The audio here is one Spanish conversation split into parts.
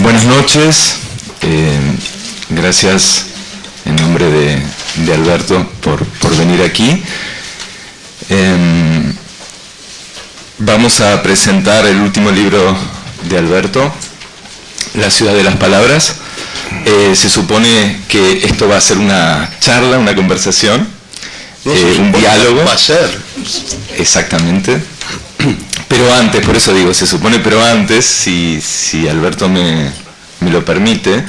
Buenas noches, gracias en nombre de Alberto por venir aquí. Vamos a presentar el último libro de Alberto, La ciudad de las palabras. Se supone que esto va a ser una charla, una conversación, un diálogo. Va a ser. Exactamente. Pero antes, por eso digo, se supone, pero antes, si Alberto me lo permite,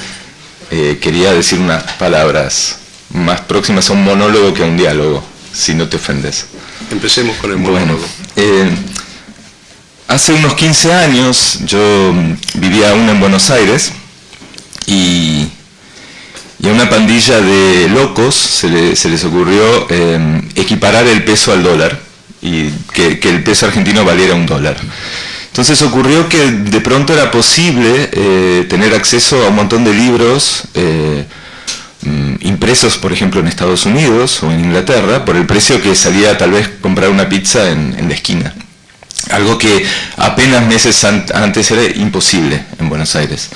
quería decir unas palabras más próximas a un monólogo que a un diálogo, si no te ofendes. Empecemos con el monólogo. Bueno, hace unos 15 años yo vivía aún en Buenos Aires y a una pandilla de locos se les ocurrió equiparar el peso al dólar y que el peso argentino valiera $1. Entonces ocurrió que de pronto era posible tener acceso a un montón de libros impresos, por ejemplo, en Estados Unidos o en Inglaterra, por el precio que salía tal vez comprar una pizza en la esquina. Algo que apenas meses antes era imposible en Buenos Aires.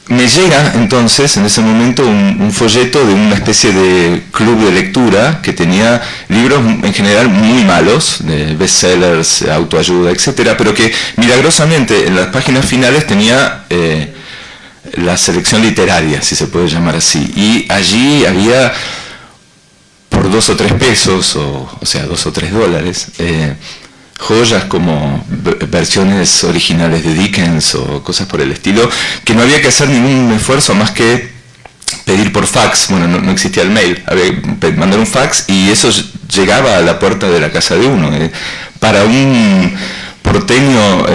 Me llega entonces, en ese momento, un folleto de una especie de club de lectura que tenía libros en general muy malos, de bestsellers, autoayuda, etcétera, pero que milagrosamente en las páginas finales tenía la selección literaria, si se puede llamar así, y allí había por 2 o 3 pesos, o sea, $2 o 3 dólares, joyas como versiones originales de Dickens o cosas por el estilo, que no había que hacer ningún esfuerzo más que pedir por fax. Bueno, no existía el mail, había que mandar un fax y eso llegaba a la puerta de la casa de uno. Para un porteño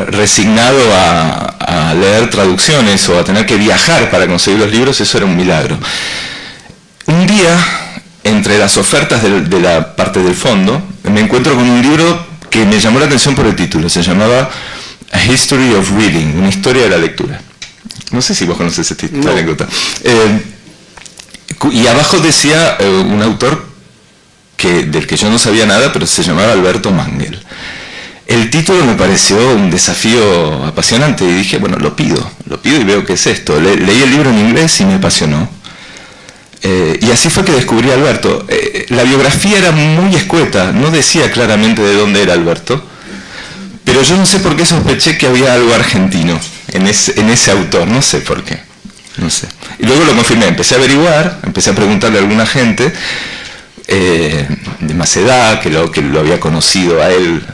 resignado a leer traducciones o a tener que viajar para conseguir los libros, eso era un milagro. Un día, entre las ofertas de la parte del fondo, me encuentro con un libro que me llamó la atención por el título. Se llamaba A History of Reading, una historia de la lectura. No sé si vos conoces esta anécdota. Y abajo decía un autor del que yo no sabía nada, pero se llamaba Alberto Mangel. El título me pareció un desafío apasionante y dije, bueno, lo pido y veo qué es esto. Leí el libro en inglés y me apasionó. Y así fue que descubrí a Alberto. La biografía era muy escueta, no decía claramente de dónde era Alberto, pero yo no sé por qué sospeché que había algo argentino en ese autor, no sé por qué, no sé. Y luego lo confirmé, empecé a averiguar, empecé a preguntarle a alguna gente de más edad, que lo había conocido a él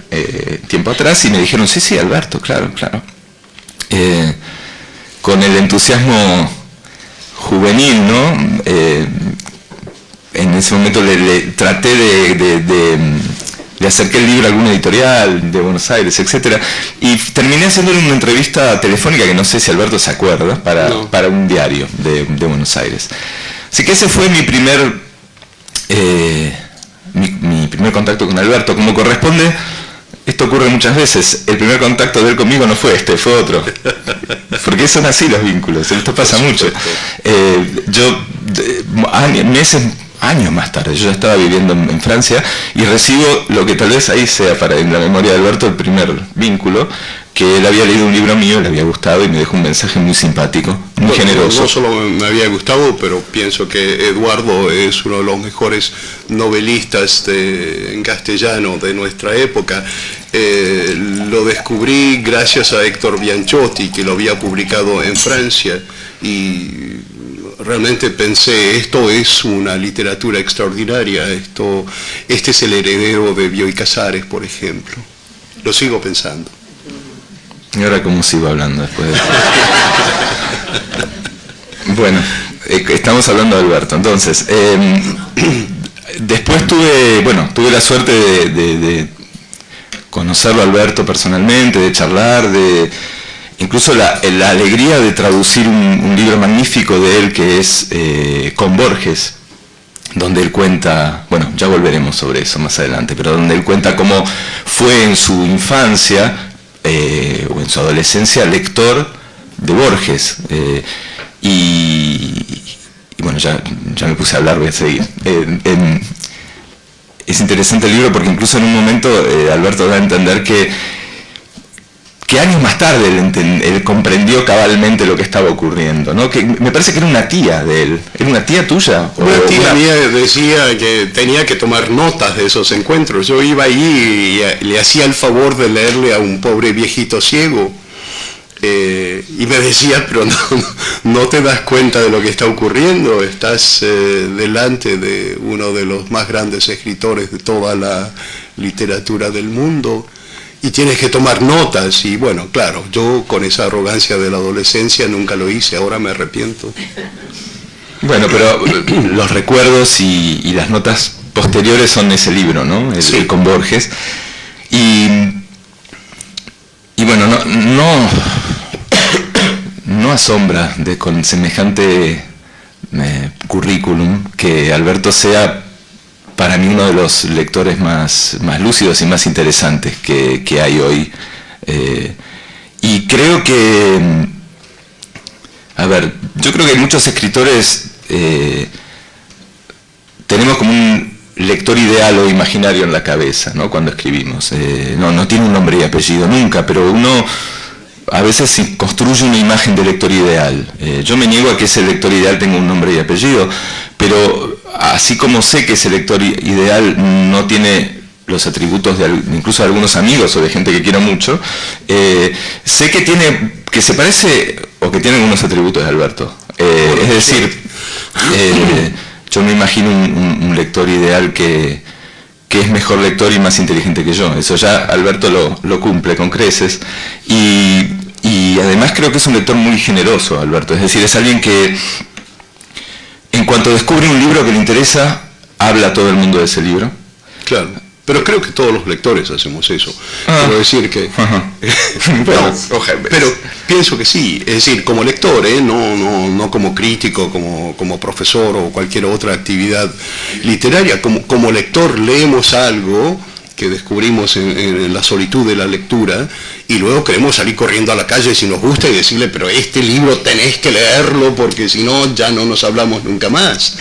tiempo atrás, y me dijeron, sí, Alberto, claro. Con el entusiasmo juvenil, ¿no? En ese momento le traté de acercar el libro a alguna editorial de Buenos Aires, etcétera, y terminé haciéndole una entrevista telefónica que no sé si Alberto se acuerda, para un diario de Buenos Aires. Así que ese fue mi primer contacto con Alberto. Como corresponde, esto ocurre muchas veces. El primer contacto de él conmigo no fue este, fue otro. Porque son así los vínculos, esto pasa mucho. Años más tarde, yo ya estaba viviendo en Francia y recibo lo que tal vez ahí sea en la memoria de Alberto el primer vínculo, que él había leído un libro mío, le había gustado y me dejó un mensaje muy simpático, muy generoso. No solo me había gustado, pero pienso que Eduardo es uno de los mejores novelistas en castellano de nuestra época. Lo descubrí gracias a Héctor Bianchotti, que lo había publicado en Francia, y realmente pensé, esto es una literatura extraordinaria, este es el heredero de Bioy Casares, por ejemplo. Lo sigo pensando. Y ahora cómo sigo hablando después de eso. Bueno, estamos hablando de Alberto. Entonces, después tuve la suerte de conocerlo a Alberto personalmente, de charlar, incluso la alegría de traducir un libro magnífico de él que es Con Borges, donde él cuenta, bueno, ya volveremos sobre eso más adelante, pero donde él cuenta cómo fue en su infancia o en su adolescencia lector de Borges. Y bueno, ya me puse a hablar, voy a seguir. Es interesante el libro porque incluso en un momento Alberto da a entender que que años más tarde él comprendió cabalmente lo que estaba ocurriendo, ¿no? Que me parece que era una tía de él. ¿Era una tía tuya? Una tía mía decía que tenía que tomar notas de esos encuentros. Yo iba ahí y le hacía el favor de leerle a un pobre viejito ciego. Y me decía, pero no te das cuenta de lo que está ocurriendo, estás delante de uno de los más grandes escritores de toda la literatura del mundo y tienes que tomar notas. Y bueno, claro, yo con esa arrogancia de la adolescencia nunca lo hice, ahora me arrepiento. Bueno, pero los recuerdos y las notas posteriores son ese libro, ¿no? El con Borges. Y bueno, no asombra con semejante currículum que Alberto sea para mí uno de los lectores más lúcidos y más interesantes que hay hoy. Y creo que, a ver, yo creo que muchos escritores tenemos como un lector ideal o imaginario en la cabeza, ¿no? Cuando escribimos. No tiene un nombre y apellido nunca, pero uno a veces construye una imagen de lector ideal. Yo me niego a que ese lector ideal tenga un nombre y apellido, pero así como sé que ese lector ideal no tiene los atributos de incluso de algunos amigos o de gente que quiero mucho, sé que se parece o que tiene algunos atributos de Alberto. Es decir, yo me imagino un lector ideal que es mejor lector y más inteligente que yo. Eso ya Alberto lo cumple con creces. Y además creo que es un lector muy generoso, Alberto. Es decir, es alguien que en cuanto descubre un libro que le interesa, habla a todo el mundo de ese libro. Claro, pero creo que todos los lectores hacemos eso. Quiero decir que... pero pienso que sí, es decir, como lector, no como crítico, como profesor o cualquier otra actividad literaria. Como lector leemos algo que descubrimos en la solitud de la lectura y luego queremos salir corriendo a la calle si nos gusta y decirle, pero este libro tenés que leerlo porque si no ya no nos hablamos nunca más.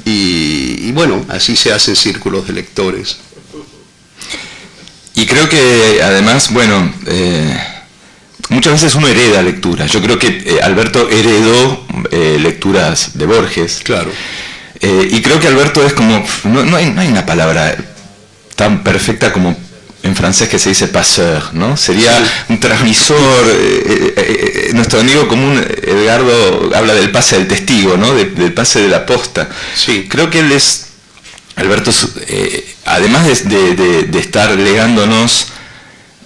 Y bueno, así se hacen círculos de lectores. Y creo que además, bueno, muchas veces uno hereda lecturas. Yo creo que Alberto heredó lecturas de Borges. Claro. Y creo que Alberto es como, no hay una palabra tan perfecta como en francés que se dice passeur, ¿no? Sería un transmisor. Nuestro amigo común Edgardo habla del pase del testigo, ¿no? Del pase de la posta. Sí. Creo que él es, Alberto, además de estar legándonos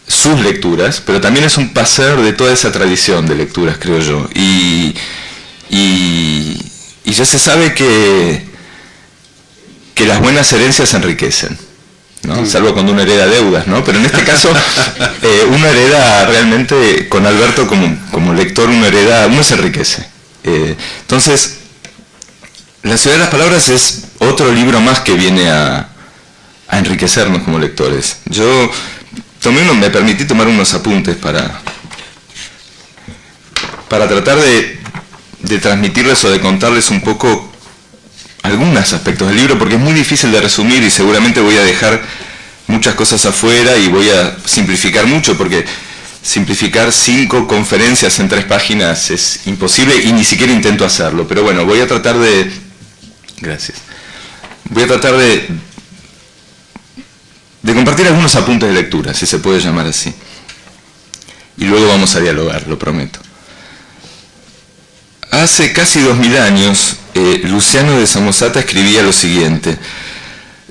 sus lecturas, pero también es un passeur de toda esa tradición de lecturas, creo yo. Y ya se sabe que las buenas herencias enriquecen, ¿no? Salvo cuando uno hereda deudas, ¿no? Pero en este caso uno hereda realmente, con Alberto como lector, uno se enriquece. Entonces, La ciudad de las palabras es otro libro más que viene a enriquecernos como lectores. Yo me permití tomar unos apuntes para tratar de transmitirles o de contarles un poco algunos aspectos del libro, porque es muy difícil de resumir y seguramente voy a dejar muchas cosas afuera y voy a simplificar mucho, porque simplificar 5 conferencias en 3 páginas es imposible y ni siquiera intento hacerlo. Pero bueno, voy a tratar de... Gracias. Voy a tratar de compartir algunos apuntes de lectura, si se puede llamar así. Y luego vamos a dialogar, lo prometo. Hace casi 2000 años, Luciano de Samosata escribía lo siguiente: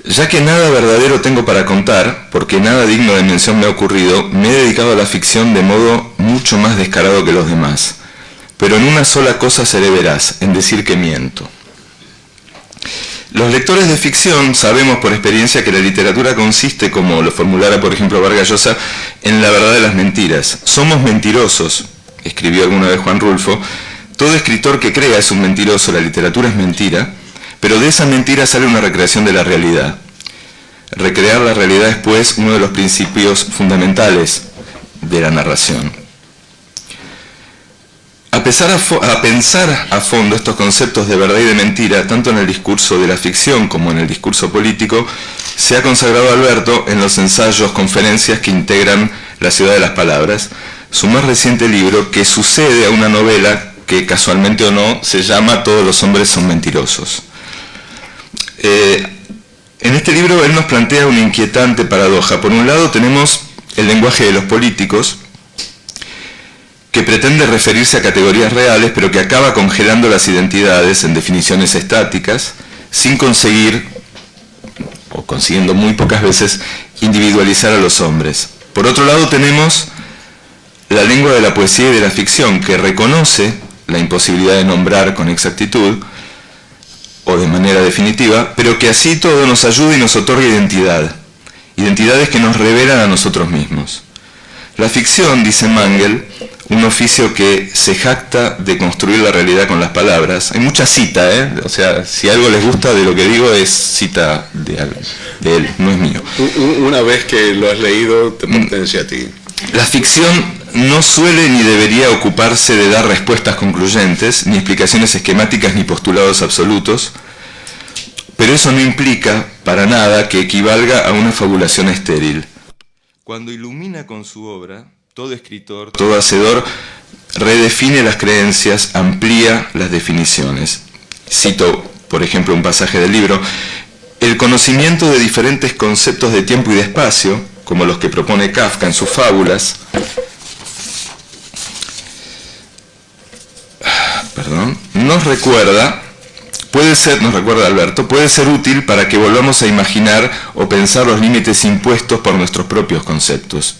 ya que nada verdadero tengo para contar, porque nada digno de mención me ha ocurrido, me he dedicado a la ficción de modo mucho más descarado que los demás. Pero en una sola cosa seré veraz, en decir que miento. Los lectores de ficción sabemos por experiencia que la literatura consiste, como lo formulara por ejemplo Vargas Llosa, en la verdad de las mentiras. Somos mentirosos, escribió alguna vez Juan Rulfo. Todo escritor que crea es un mentiroso, la literatura es mentira, pero de esa mentira sale una recreación de la realidad. Recrear la realidad es, pues, uno de los principios fundamentales de la narración. A pensar a fondo estos conceptos de verdad y de mentira, tanto en el discurso de la ficción como en el discurso político, se ha consagrado Alberto en los ensayos, conferencias que integran La ciudad de las palabras, su más reciente libro, que sucede a una novela que, casualmente o no, se llama Todos los hombres son mentirosos. En este libro él nos plantea una inquietante paradoja. Por un lado tenemos el lenguaje de los políticos, que pretende referirse a categorías reales, pero que acaba congelando las identidades en definiciones estáticas, sin conseguir, o consiguiendo muy pocas veces, individualizar a los hombres. Por otro lado tenemos la lengua de la poesía y de la ficción, que reconoce la imposibilidad de nombrar con exactitud, o de manera definitiva, pero que así todo nos ayuda y nos otorga identidad, identidades que nos revelan a nosotros mismos. La ficción, dice Mangel, un oficio que se jacta de construir la realidad con las palabras. Hay mucha cita, o sea, si algo les gusta de lo que digo es cita de él, no es mío. Una vez que lo has leído, te pertenece a ti. La ficción no suele ni debería ocuparse de dar respuestas concluyentes, ni explicaciones esquemáticas, ni postulados absolutos, pero eso no implica para nada que equivalga a una fabulación estéril. Cuando ilumina con su obra, todo escritor, todo hacedor, redefine las creencias, amplía las definiciones. Cito, por ejemplo, un pasaje del libro: el conocimiento de diferentes conceptos de tiempo y de espacio, como los que propone Kafka en sus fábulas, nos recuerda Alberto, puede ser útil para que volvamos a imaginar o pensar los límites impuestos por nuestros propios conceptos.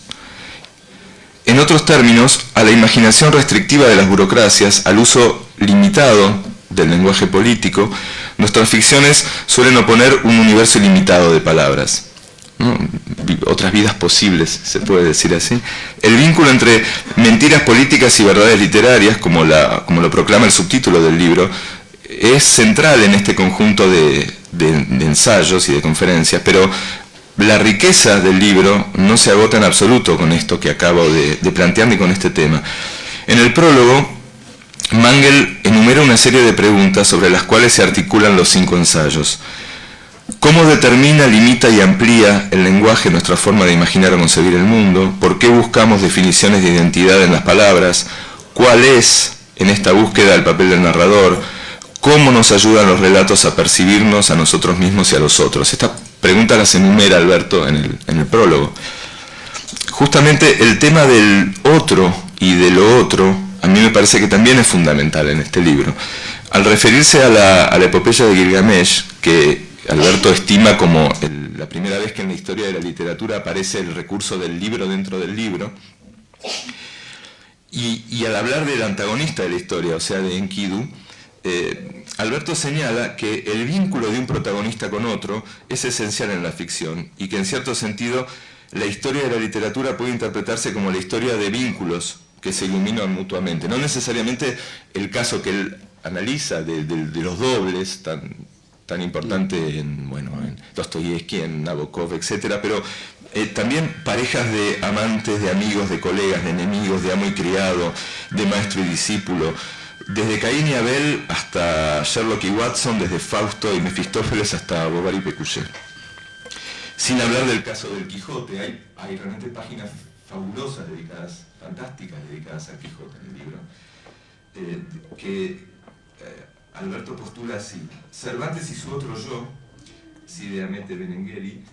En otros términos, a la imaginación restrictiva de las burocracias, al uso limitado del lenguaje político, nuestras ficciones suelen oponer un universo ilimitado de palabras, ¿no? Otras vidas posibles, se puede decir así. El vínculo entre mentiras políticas y verdades literarias, como lo proclama el subtítulo del libro, es central en este conjunto de ensayos y de conferencias, pero la riqueza del libro no se agota en absoluto con esto que acabo de plantear ni con este tema. En el prólogo, Mangel enumera una serie de preguntas sobre las cuales se articulan los 5 ensayos. ¿Cómo determina, limita y amplía el lenguaje nuestra forma de imaginar o concebir el mundo? ¿Por qué buscamos definiciones de identidad en las palabras? ¿Cuál es, en esta búsqueda, el papel del narrador? ¿Cómo nos ayudan los relatos a percibirnos a nosotros mismos y a los otros? Estas preguntas las enumera Alberto en el prólogo. Justamente el tema del otro y de lo otro, a mí me parece que también es fundamental en este libro. Al referirse a la epopeya de Gilgamesh, que Alberto estima como la primera vez que en la historia de la literatura aparece el recurso del libro dentro del libro, y al hablar del antagonista de la historia, o sea, de Enkidu, Alberto señala que el vínculo de un protagonista con otro es esencial en la ficción y que en cierto sentido la historia de la literatura puede interpretarse como la historia de vínculos que se iluminan mutuamente. No necesariamente el caso que él analiza de los dobles, tan importante en Dostoyevsky, en Nabokov, etc., pero también parejas de amantes, de amigos, de colegas, de enemigos, de amo y criado, de maestro y discípulo, desde Caín y Abel hasta Sherlock y Watson, desde Fausto y Mefistófeles hasta Bovary y Pécuchet. Sin hablar del caso del Quijote, hay realmente páginas fabulosas fantásticas dedicadas al Quijote en el libro, que Alberto postula así: Cervantes y su otro yo, Cide Hamete Benengeli,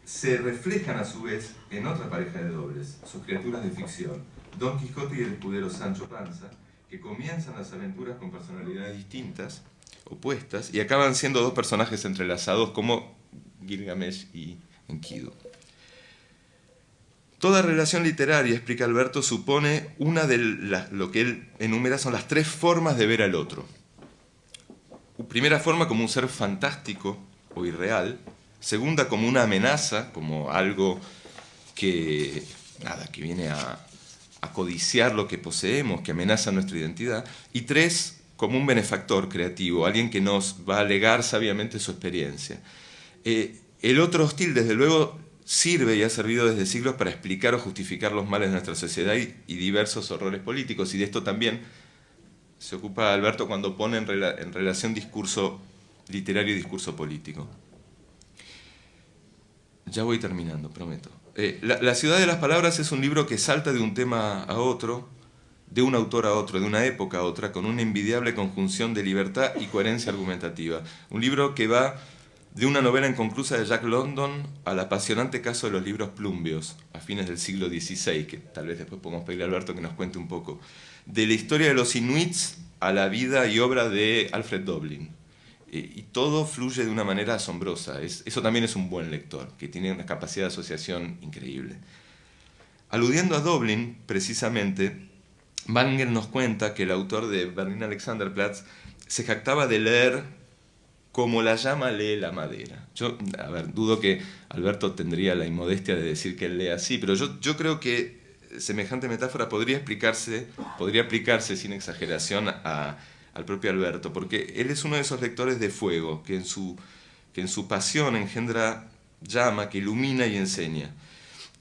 se reflejan a su vez en otra pareja de dobles, sus criaturas de ficción, Don Quijote y el escudero Sancho Panza, que comienzan las aventuras con personalidades distintas, opuestas, y acaban siendo 2 personajes entrelazados como Gilgamesh y Enkidu. Toda relación literaria, explica Alberto, supone una de lo que él enumera son las 3 formas de ver al otro. Primera forma, como un ser fantástico o irreal. Segunda, como una amenaza, como algo que viene a codiciar lo que poseemos, que amenaza nuestra identidad. Y 3, como un benefactor creativo, alguien que nos va a legar sabiamente su experiencia. El otro hostil, desde luego, sirve y ha servido desde siglos para explicar o justificar los males de nuestra sociedad y diversos horrores políticos, y de esto también se ocupa Alberto cuando pone en relación discurso literario y discurso político. Ya voy terminando, prometo. La ciudad de las palabras es un libro que salta de un tema a otro, de un autor a otro, de una época a otra, con una envidiable conjunción de libertad y coherencia argumentativa. Un libro que va de una novela inconclusa de Jack London al apasionante caso de los libros plumbios, a fines del siglo XVI, que tal vez después podemos pedirle a Alberto que nos cuente un poco. De la historia de los inuits a la vida y obra de Alfred Doblin. Y todo fluye de una manera asombrosa. Eso también es un buen lector, que tiene una capacidad de asociación increíble. Aludiendo a Doblin, precisamente, Manger nos cuenta que el autor de Berlin Alexanderplatz se jactaba de leer como la llama lee la madera. Yo, dudo que Alberto tendría la inmodestia de decir que él lee así, pero yo creo que semejante metáfora podría aplicarse sin exageración al propio Alberto, porque él es uno de esos lectores de fuego que en su pasión engendra llama, que ilumina y enseña,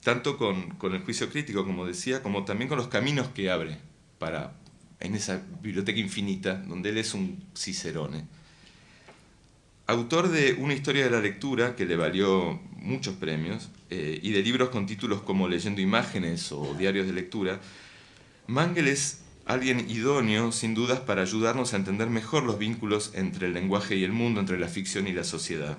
tanto con el juicio crítico, como decía, como también con los caminos que abre en esa biblioteca infinita, donde él es un cicerone. Autor de Una historia de la lectura, que le valió muchos premios, y de libros con títulos como Leyendo imágenes o Diarios de lectura, Manger es alguien idóneo, sin dudas, para ayudarnos a entender mejor los vínculos entre el lenguaje y el mundo, entre la ficción y la sociedad.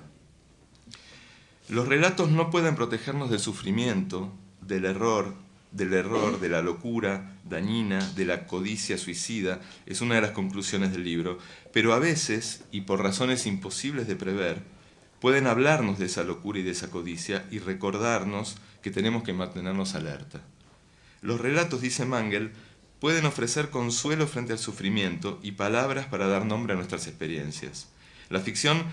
Los relatos no pueden protegernos del sufrimiento, del error, de la locura dañina, de la codicia suicida, es una de las conclusiones del libro, pero a veces, y por razones imposibles de prever, pueden hablarnos de esa locura y de esa codicia y recordarnos que tenemos que mantenernos alerta. Los relatos, dice Manger, pueden ofrecer consuelo frente al sufrimiento y palabras para dar nombre a nuestras experiencias. La ficción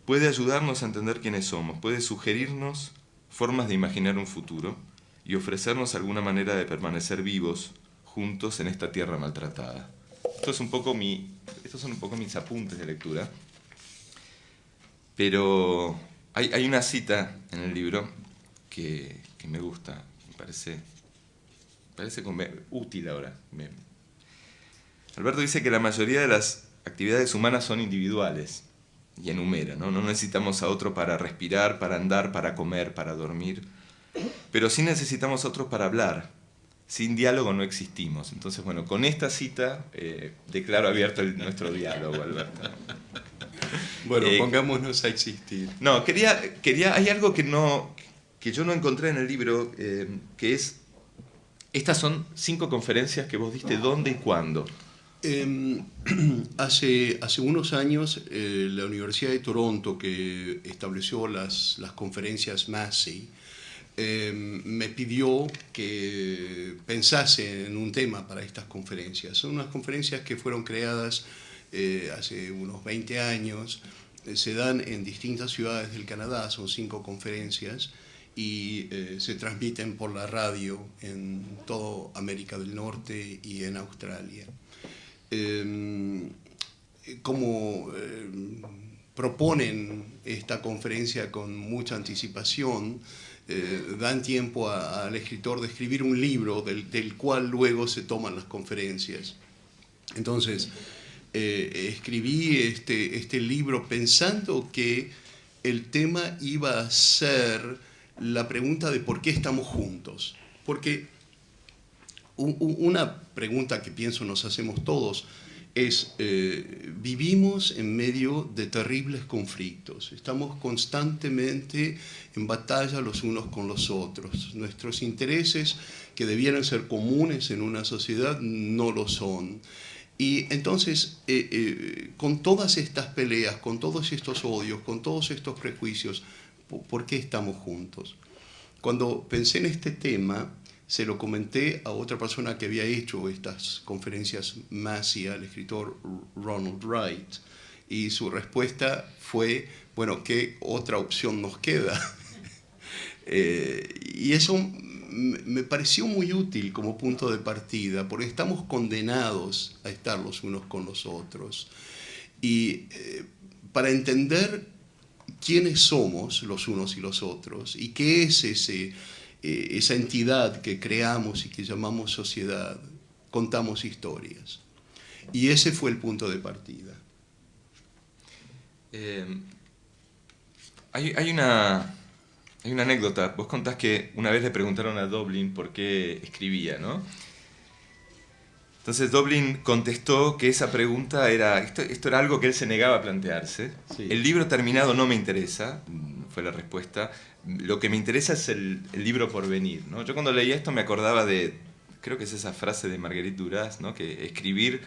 puede ayudarnos a entender quiénes somos, puede sugerirnos formas de imaginar un futuro y ofrecernos alguna manera de permanecer vivos juntos en esta tierra maltratada. Estos son un poco mis apuntes de lectura, pero hay una cita en el libro que me gusta, me parece útil ahora. Alberto dice que la mayoría de las actividades humanas son individuales, y enumera, ¿no? No necesitamos a otro para respirar, para andar, para comer, para dormir, pero sí necesitamos a otros para hablar. Sin diálogo no existimos. Entonces, bueno, con esta cita declaro abierto nuestro diálogo, Alberto. Bueno, pongámonos a existir. No, hay algo que yo no encontré en el libro, que es, estas son 5 conferencias que vos diste, ¿dónde y cuándo? Hace unos años la Universidad de Toronto, que estableció las conferencias Massey, me pidió que pensase en un tema para estas conferencias. Son unas conferencias que fueron creadas hace unos 20 años, se dan en distintas ciudades del Canadá, son 5 conferencias, y se transmiten por la radio en toda América del Norte y en Australia. Como proponen esta conferencia con mucha anticipación, dan tiempo al escritor de escribir un libro del cual luego se toman las conferencias. Entonces, escribí este libro pensando que el tema iba a ser la pregunta de por qué estamos juntos. Porque una pregunta que pienso nos hacemos todos es, vivimos en medio de terribles conflictos, estamos constantemente en batalla los unos con los otros, nuestros intereses que debieran ser comunes en una sociedad no lo son. Y entonces, con todas estas peleas, con todos estos odios, con todos estos prejuicios, ¿por qué estamos juntos? Cuando pensé en este tema, se lo comenté a otra persona que había hecho estas conferencias Massey, al escritor Ronald Wright, y su respuesta fue, bueno, ¿qué otra opción nos queda? Y eso me pareció muy útil como punto de partida, porque estamos condenados a estar los unos con los otros. Y para entender quiénes somos los unos y los otros, y qué es esa entidad que creamos y que llamamos sociedad, contamos historias. Y ese fue el punto de partida. Hay una Hay una anécdota. Vos contás que una vez le preguntaron a Doblin por qué escribía, ¿no? Entonces Doblin contestó que esa pregunta era, esto era algo que él se negaba a plantearse. Sí. El libro terminado no me interesa, fue la respuesta. Lo que me interesa es el libro por venir, ¿no? Yo cuando leía esto me acordaba de, creo que es esa frase de Marguerite Duras, ¿no? Que escribir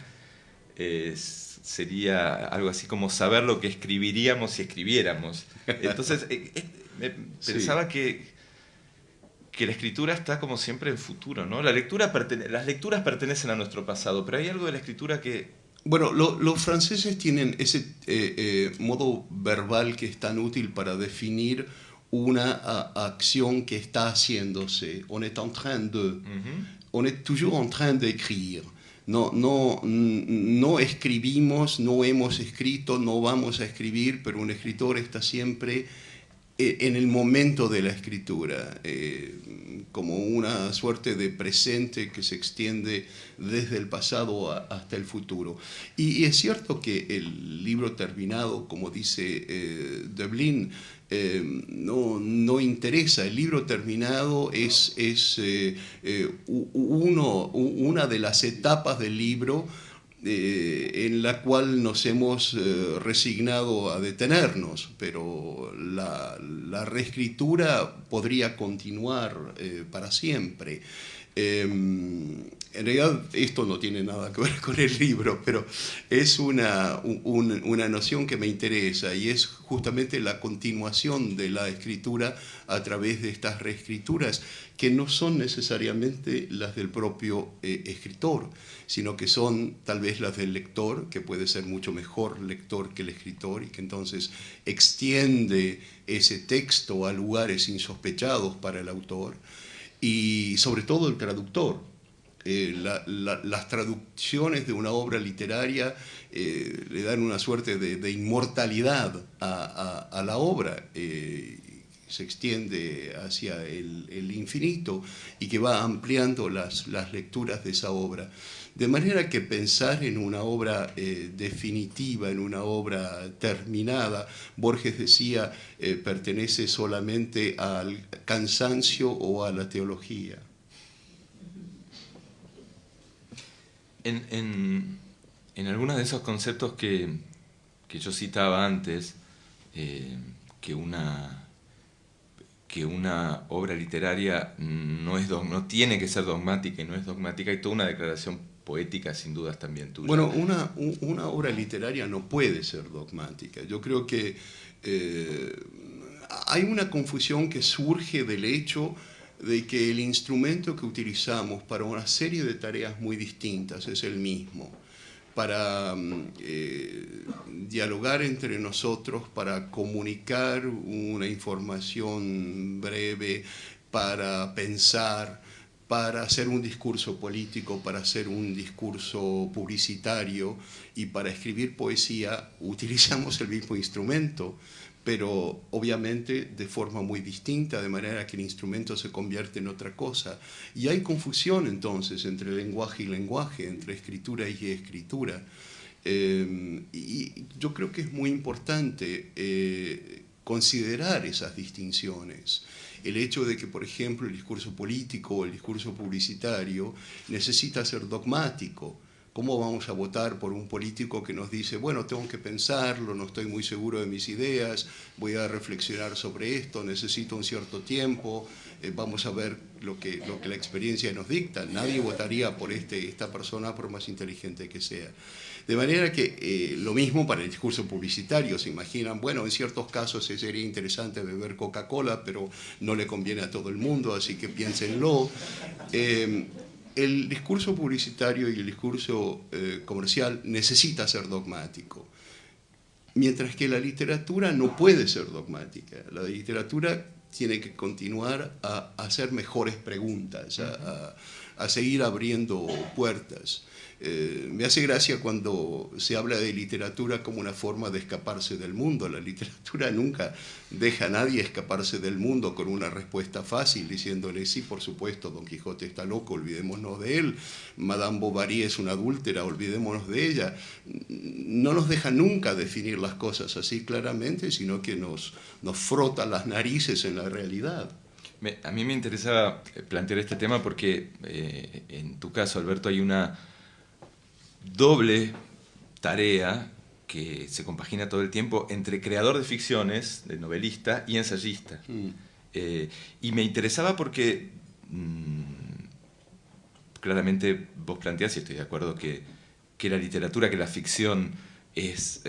sería algo así como saber lo que escribiríamos si escribiéramos. Entonces pensaba que la escritura está como siempre en futuro, ¿no? Las lecturas pertenecen a nuestro pasado, pero hay algo de la escritura que... Bueno, los franceses tienen ese modo verbal que es tan útil para definir una acción que está haciéndose. On est en train de... On est toujours en train d'écrire. No escribimos, no hemos escrito, no vamos a escribir, pero un escritor está siempre en el momento de la escritura, como una suerte de presente que se extiende desde el pasado hasta el futuro. Y es cierto que el libro terminado, como dice Döblin, no interesa. El libro terminado es una de las etapas del libro en la cual nos hemos resignado a detenernos, pero la reescritura podría continuar para siempre. En realidad esto no tiene nada que ver con el libro, pero es una noción que me interesa y es justamente la continuación de la escritura a través de estas reescrituras que no son necesariamente las del propio escritor, sino que son tal vez las del lector, que puede ser mucho mejor lector que el escritor y que entonces extiende ese texto a lugares insospechados para el autor. Y sobre todo el traductor. Las traducciones de una obra literaria le dan una suerte de inmortalidad a la obra. Se extiende hacia el infinito y que va ampliando las lecturas de esa obra. De manera que pensar en una obra definitiva, en una obra terminada, Borges decía, pertenece solamente al cansancio o a la teología. En algunos de esos conceptos que yo citaba antes, que una obra literaria no tiene que ser dogmática y no es dogmática, hay toda una declaración poética sin dudas también tuya. Bueno, una obra literaria no puede ser dogmática. Yo creo que hay una confusión que surge del hecho de que el instrumento que utilizamos para una serie de tareas muy distintas es el mismo. Para dialogar entre nosotros, para comunicar una información breve, para pensar, para hacer un discurso político, para hacer un discurso publicitario y para escribir poesía, utilizamos el mismo instrumento, pero obviamente de forma muy distinta, de manera que el instrumento se convierte en otra cosa. Y hay confusión entonces entre lenguaje y lenguaje, entre escritura y escritura. Y yo creo que es muy importante considerar esas distinciones. El hecho de que, por ejemplo, el discurso político o el discurso publicitario necesita ser dogmático. ¿Cómo vamos a votar por un político que nos dice, bueno, tengo que pensarlo, no estoy muy seguro de mis ideas, voy a reflexionar sobre esto, necesito un cierto tiempo, vamos a ver lo que la experiencia nos dicta? Nadie votaría por esta persona por más inteligente que sea. De manera que lo mismo para el discurso publicitario. Se imaginan, bueno, en ciertos casos sería interesante beber Coca-Cola, pero no le conviene a todo el mundo, así que piénsenlo. El discurso publicitario y el discurso comercial necesita ser dogmático, mientras que la literatura no puede ser dogmática. La literatura tiene que continuar a hacer mejores preguntas, a seguir abriendo puertas. Me hace gracia cuando se habla de literatura como una forma de escaparse del mundo. La literatura nunca deja a nadie escaparse del mundo con una respuesta fácil, diciéndole, sí, por supuesto, Don Quijote está loco, olvidémonos de él, Madame Bovary es una adúltera, olvidémonos de ella. No nos deja nunca definir las cosas así claramente, sino que nos frota las narices en la realidad. A mí me interesaba plantear este tema porque en tu caso, Alberto, hay una doble tarea que se compagina todo el tiempo entre creador de ficciones, de novelista, y ensayista. Y me interesaba porque claramente vos planteás, y estoy de acuerdo, que la literatura, que la ficción es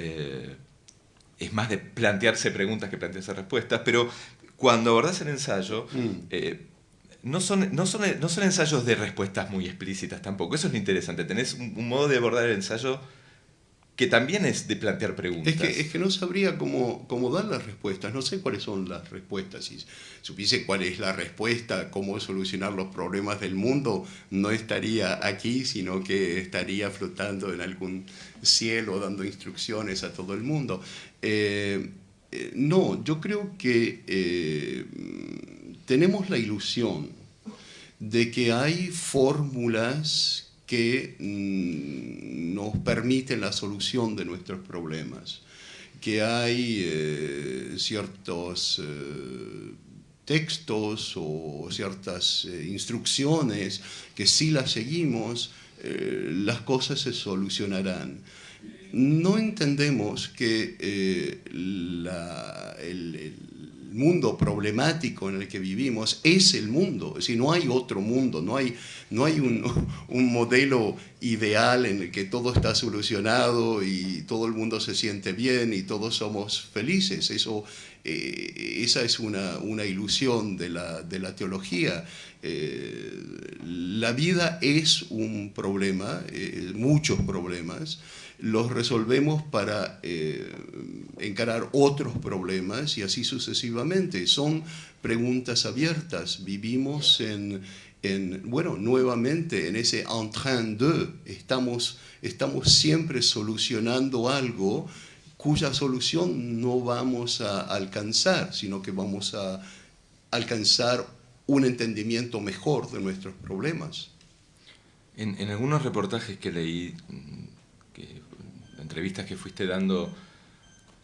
más de plantearse preguntas que plantearse respuestas, pero cuando abordás el ensayo, no son ensayos de respuestas muy explícitas tampoco. Eso es lo interesante. Tenés un modo de abordar el ensayo que también es de plantear preguntas. Es que no sabría cómo dar las respuestas. No sé cuáles son las respuestas. Si supiese cuál es la respuesta, cómo solucionar los problemas del mundo, no estaría aquí, sino que estaría flotando en algún cielo dando instrucciones a todo el mundo. No, yo creo que tenemos la ilusión de que hay fórmulas que nos permiten la solución de nuestros problemas, que hay ciertos textos o ciertas instrucciones que si las seguimos, las cosas se solucionarán. No entendemos que el mundo problemático en el que vivimos es el mundo, es decir, no hay otro mundo, no hay un modelo ideal en el que todo está solucionado y todo el mundo se siente bien y todos somos felices. Esa es una ilusión de la teología. La vida es un problema, muchos problemas. Los resolvemos para encarar otros problemas y así sucesivamente. Son preguntas abiertas. Vivimos nuevamente en ese en train de. Estamos siempre solucionando algo cuya solución no vamos a alcanzar, sino que vamos a alcanzar un entendimiento mejor de nuestros problemas. En algunos reportajes que leí, entrevistas que fuiste dando,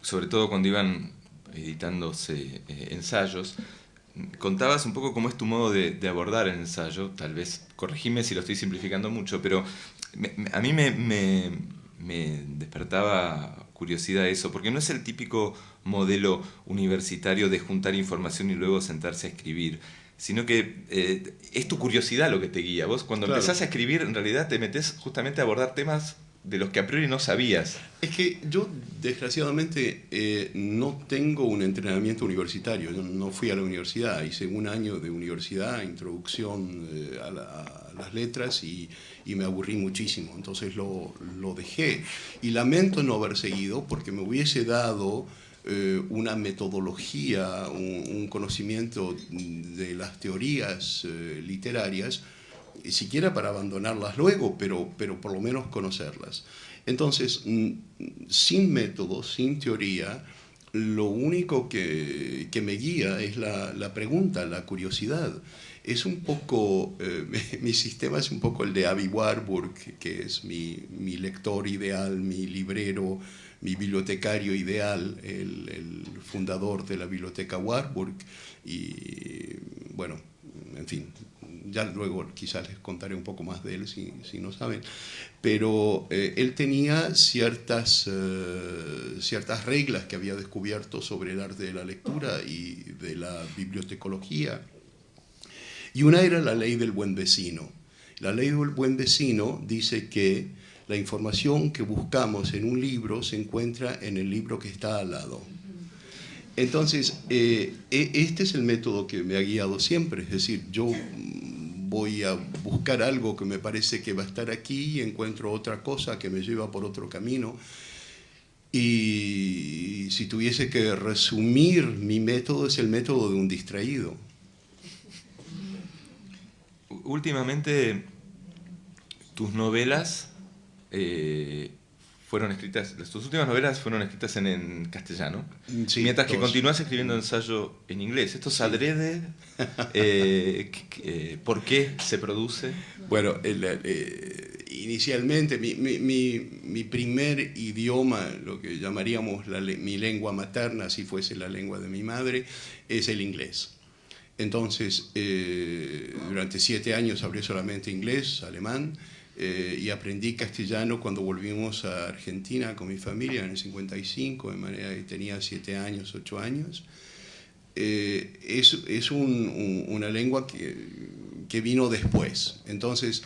sobre todo cuando iban editándose ensayos, contabas un poco cómo es tu modo de abordar el ensayo. Tal vez, corregime si lo estoy simplificando mucho, pero a mí me despertaba curiosidad eso, porque no es el típico modelo universitario de juntar información y luego sentarse a escribir, sino que es tu curiosidad lo que te guía. Vos cuando empezás a escribir, en realidad te metés justamente a abordar temas de los que a priori no sabías. Es que yo, desgraciadamente, no tengo un entrenamiento universitario. Yo no fui a la universidad, hice un año de universidad, introducción a las letras, y me aburrí muchísimo. Entonces lo dejé. Y lamento no haber seguido, porque me hubiese dado una metodología, un conocimiento de las teorías literarias, siquiera para abandonarlas luego, pero por lo menos conocerlas. Entonces, sin método, sin teoría, lo único que me guía es la pregunta, la curiosidad. Es un poco, mi sistema es un poco el de Aby Warburg, que es mi lector ideal, mi librero, mi bibliotecario ideal, el fundador de la biblioteca Warburg. Y bueno, en fin, ya luego quizás les contaré un poco más de él si no saben, pero él tenía ciertas reglas que había descubierto sobre el arte de la lectura y de la bibliotecología, y una era la ley del buen vecino. La ley del buen vecino dice que la información que buscamos en un libro se encuentra en el libro que está al lado. Entonces, este es el método que me ha guiado siempre, es decir, yo voy a buscar algo que me parece que va a estar aquí y encuentro otra cosa que me lleva por otro camino. Y si tuviese que resumir mi método, es el método de un distraído. últimamente tus novelas fueron escritas, tus últimas novelas fueron escritas en castellano, Sí, mientras que dos. continúas escribiendo ensayo en inglés. ¿Esto es adrede? ¿Por qué se produce? Bueno, inicialmente mi primer idioma, lo que llamaríamos mi lengua materna, si fuese la lengua de mi madre, es el inglés. Entonces, durante 7 años hablé solamente inglés, alemán, y aprendí castellano cuando volvimos a Argentina con mi familia en el 55, de manera que tenía 7 años, 8 años. Es una lengua que vino después. Entonces,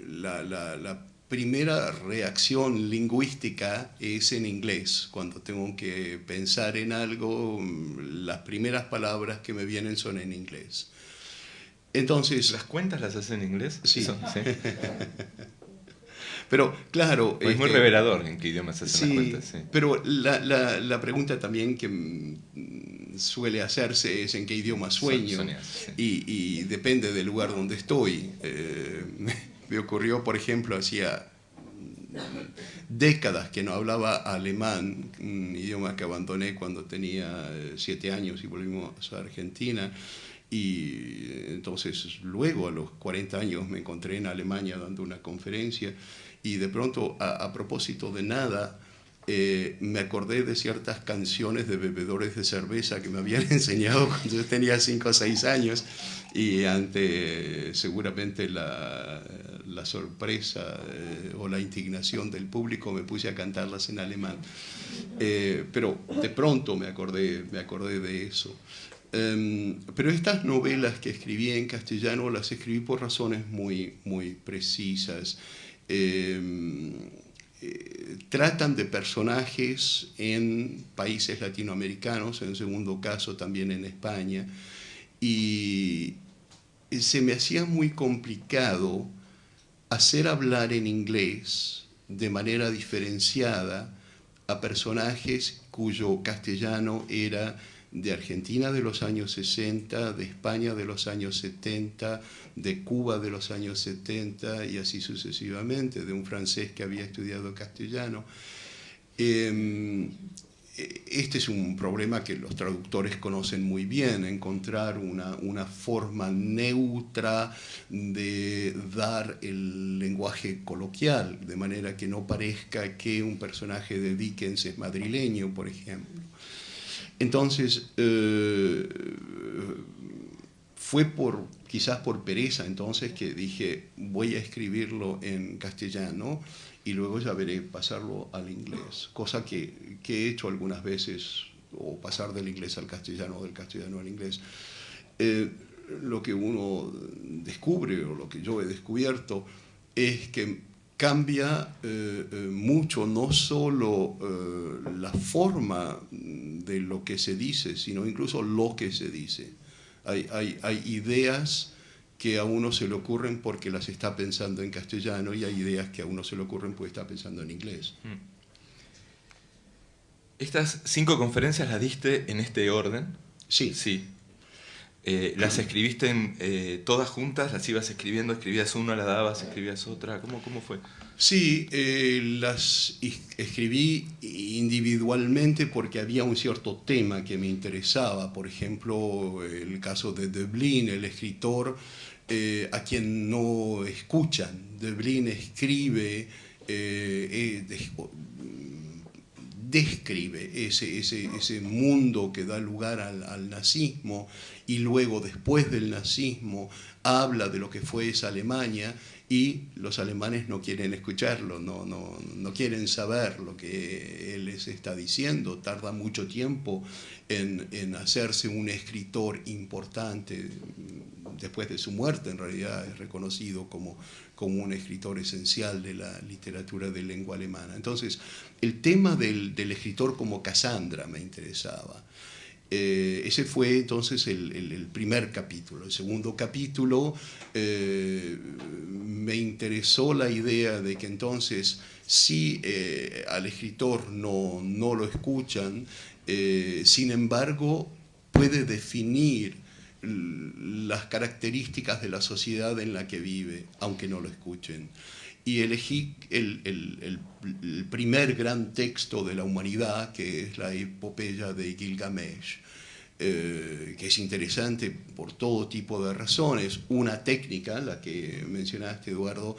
la primera reacción lingüística es en inglés. Cuando tengo que pensar en algo, las primeras palabras que me vienen son en inglés. Entonces, ¿Las cuentas las haces en inglés? sí. Eso, ¿sí? Pero claro... Es muy revelador en qué idioma se hacen las Sí, cuentas. Sí. pero la pregunta también que suele hacerse es en qué idioma sueño, Sí. y depende del lugar donde estoy. Me ocurrió, por ejemplo, hacía décadas que no hablaba alemán, un idioma que abandoné cuando tenía 7 años y volvimos a Argentina. Y entonces luego a los 40 años me encontré en Alemania dando una conferencia y de pronto a propósito de nada me acordé de ciertas canciones de bebedores de cerveza que me habían enseñado cuando yo tenía 5 o 6 años, y ante seguramente la sorpresa o la indignación del público me puse a cantarlas en alemán. Pero de pronto me acordé de eso. Pero estas novelas que escribí en castellano las escribí por razones muy, muy precisas. Tratan de personajes en países latinoamericanos, en segundo caso también en España, y se me hacía muy complicado hacer hablar en inglés de manera diferenciada a personajes cuyo castellano era de Argentina de los años 60, de España de los años 70, de Cuba de los años 70 y así sucesivamente, de un francés que había estudiado castellano. Este es un problema que los traductores conocen muy bien, encontrar una forma neutra de dar el lenguaje coloquial, de manera que no parezca que un personaje de Dickens es madrileño, por ejemplo. Entonces, fue quizás por pereza entonces que dije, voy a escribirlo en castellano y luego ya veré pasarlo al inglés, cosa que he hecho algunas veces, o pasar del inglés al castellano o del castellano al inglés. Lo que uno descubre, o lo que yo he descubierto, es que cambia mucho no solo la forma de lo que se dice, sino incluso lo que se dice. Hay ideas que a uno se le ocurren porque las está pensando en castellano, y hay ideas que a uno se le ocurren porque está pensando en inglés. ¿Estas 5 conferencias las diste en este orden? Sí. Sí. ¿Las escribiste todas juntas? ¿Las ibas escribiendo? ¿Escribías una, la dabas, escribías otra? ¿Cómo fue? Sí, las escribí individualmente porque había un cierto tema que me interesaba. Por ejemplo, el caso de Döblin, el escritor a quien no escuchan. Döblin escribe, describe ese mundo que da lugar al nazismo, y luego, después del nazismo, habla de lo que fue esa Alemania, y los alemanes no quieren escucharlo, no quieren saber lo que él les está diciendo. Tarda mucho tiempo en hacerse un escritor importante. Después de su muerte, en realidad, es reconocido como un escritor esencial de la literatura de lengua alemana. Entonces, el tema del escritor como Cassandra me interesaba. Ese fue entonces el primer capítulo. El segundo capítulo me interesó la idea de que entonces, si al escritor no lo escuchan, sin embargo puede definir las características de la sociedad en la que vive, aunque no lo escuchen. Y elegí el primer gran texto de la humanidad, que es la epopeya de Gilgamesh, que es interesante por todo tipo de razones. Una técnica, la que mencionaste, Eduardo,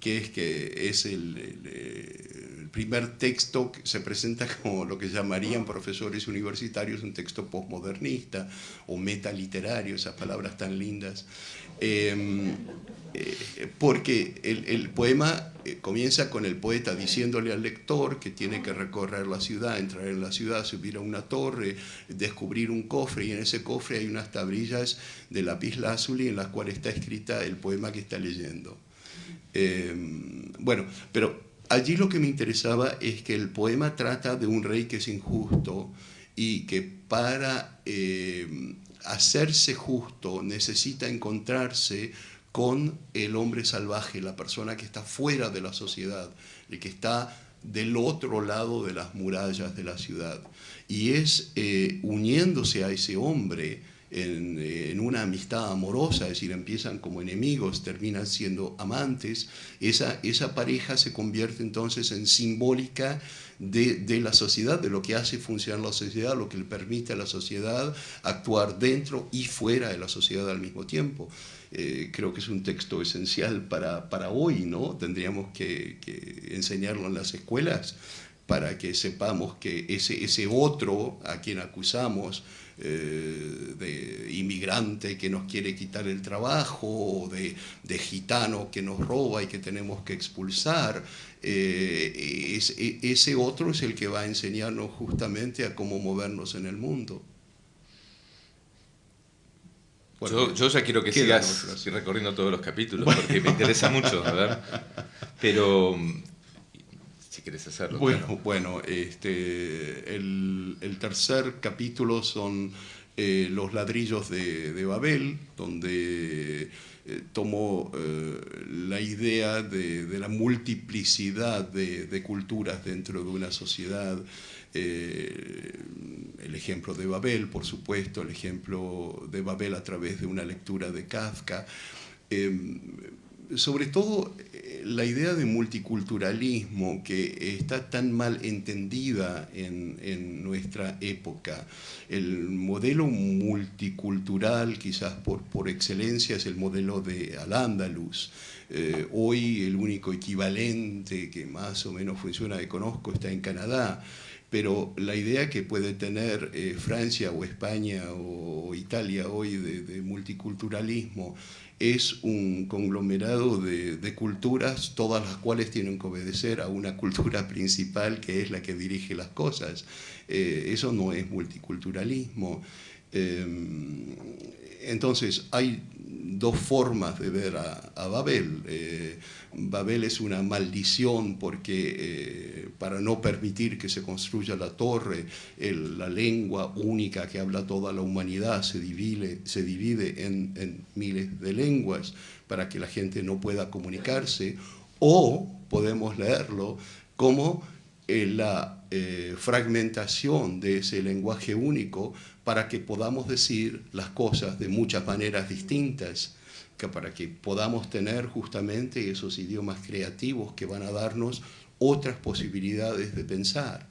que es el primer texto que se presenta como lo que llamarían profesores universitarios un texto postmodernista o metaliterario, esas palabras tan lindas, porque el poema comienza con el poeta diciéndole al lector que tiene que recorrer la ciudad, entrar en la ciudad, subir a una torre, descubrir un cofre, y en ese cofre hay unas tablillas de lapislázuli en las cuales está escrita el poema que está leyendo. Bueno, pero allí lo que me interesaba es que el poema trata de un rey que es injusto y que para hacerse justo necesita encontrarse con el hombre salvaje, la persona que está fuera de la sociedad, el que está del otro lado de las murallas de la ciudad. Y es uniéndose a ese hombre en una amistad amorosa, es decir, empiezan como enemigos, terminan siendo amantes, esa pareja se convierte entonces en simbólica de la sociedad, de lo que hace funcionar la sociedad, lo que le permite a la sociedad actuar dentro y fuera de la sociedad al mismo tiempo. Creo que es un texto esencial para hoy, ¿no? Tendríamos que enseñarlo en las escuelas para que sepamos que ese otro a quien acusamos de inmigrante que nos quiere quitar el trabajo, o de gitano que nos roba y que tenemos que expulsar, ese otro es el que va a enseñarnos justamente a cómo movernos en el mundo. Bueno, yo ya quiero que sigas recorriendo todos los capítulos, bueno, porque me interesa mucho, a ver, pero si quieres hacerlo. Bueno, el tercer capítulo son los ladrillos de Babel, donde tomó la idea de la multiplicidad de culturas dentro de una sociedad. El ejemplo de Babel, por supuesto, el ejemplo de Babel a través de una lectura de Kafka. Sobre todo la idea de multiculturalismo, que está tan mal entendida en nuestra época. El modelo multicultural, quizás por excelencia, es el modelo de Al-Ándalus. Hoy el único equivalente que más o menos funciona que conozco está en Canadá, pero la idea que puede tener Francia o España o Italia hoy de multiculturalismo es un conglomerado de culturas, todas las cuales tienen que obedecer a una cultura principal que es la que dirige las cosas. Eso no es multiculturalismo. Entonces, hay dos formas de ver a Babel. Babel es una maldición porque para no permitir que se construya la torre, la lengua única que habla toda la humanidad se divide en miles de lenguas para que la gente no pueda comunicarse, o podemos leerlo como la fragmentación de ese lenguaje único para que podamos decir las cosas de muchas maneras distintas, para que podamos tener justamente esos idiomas creativos que van a darnos otras posibilidades de pensar.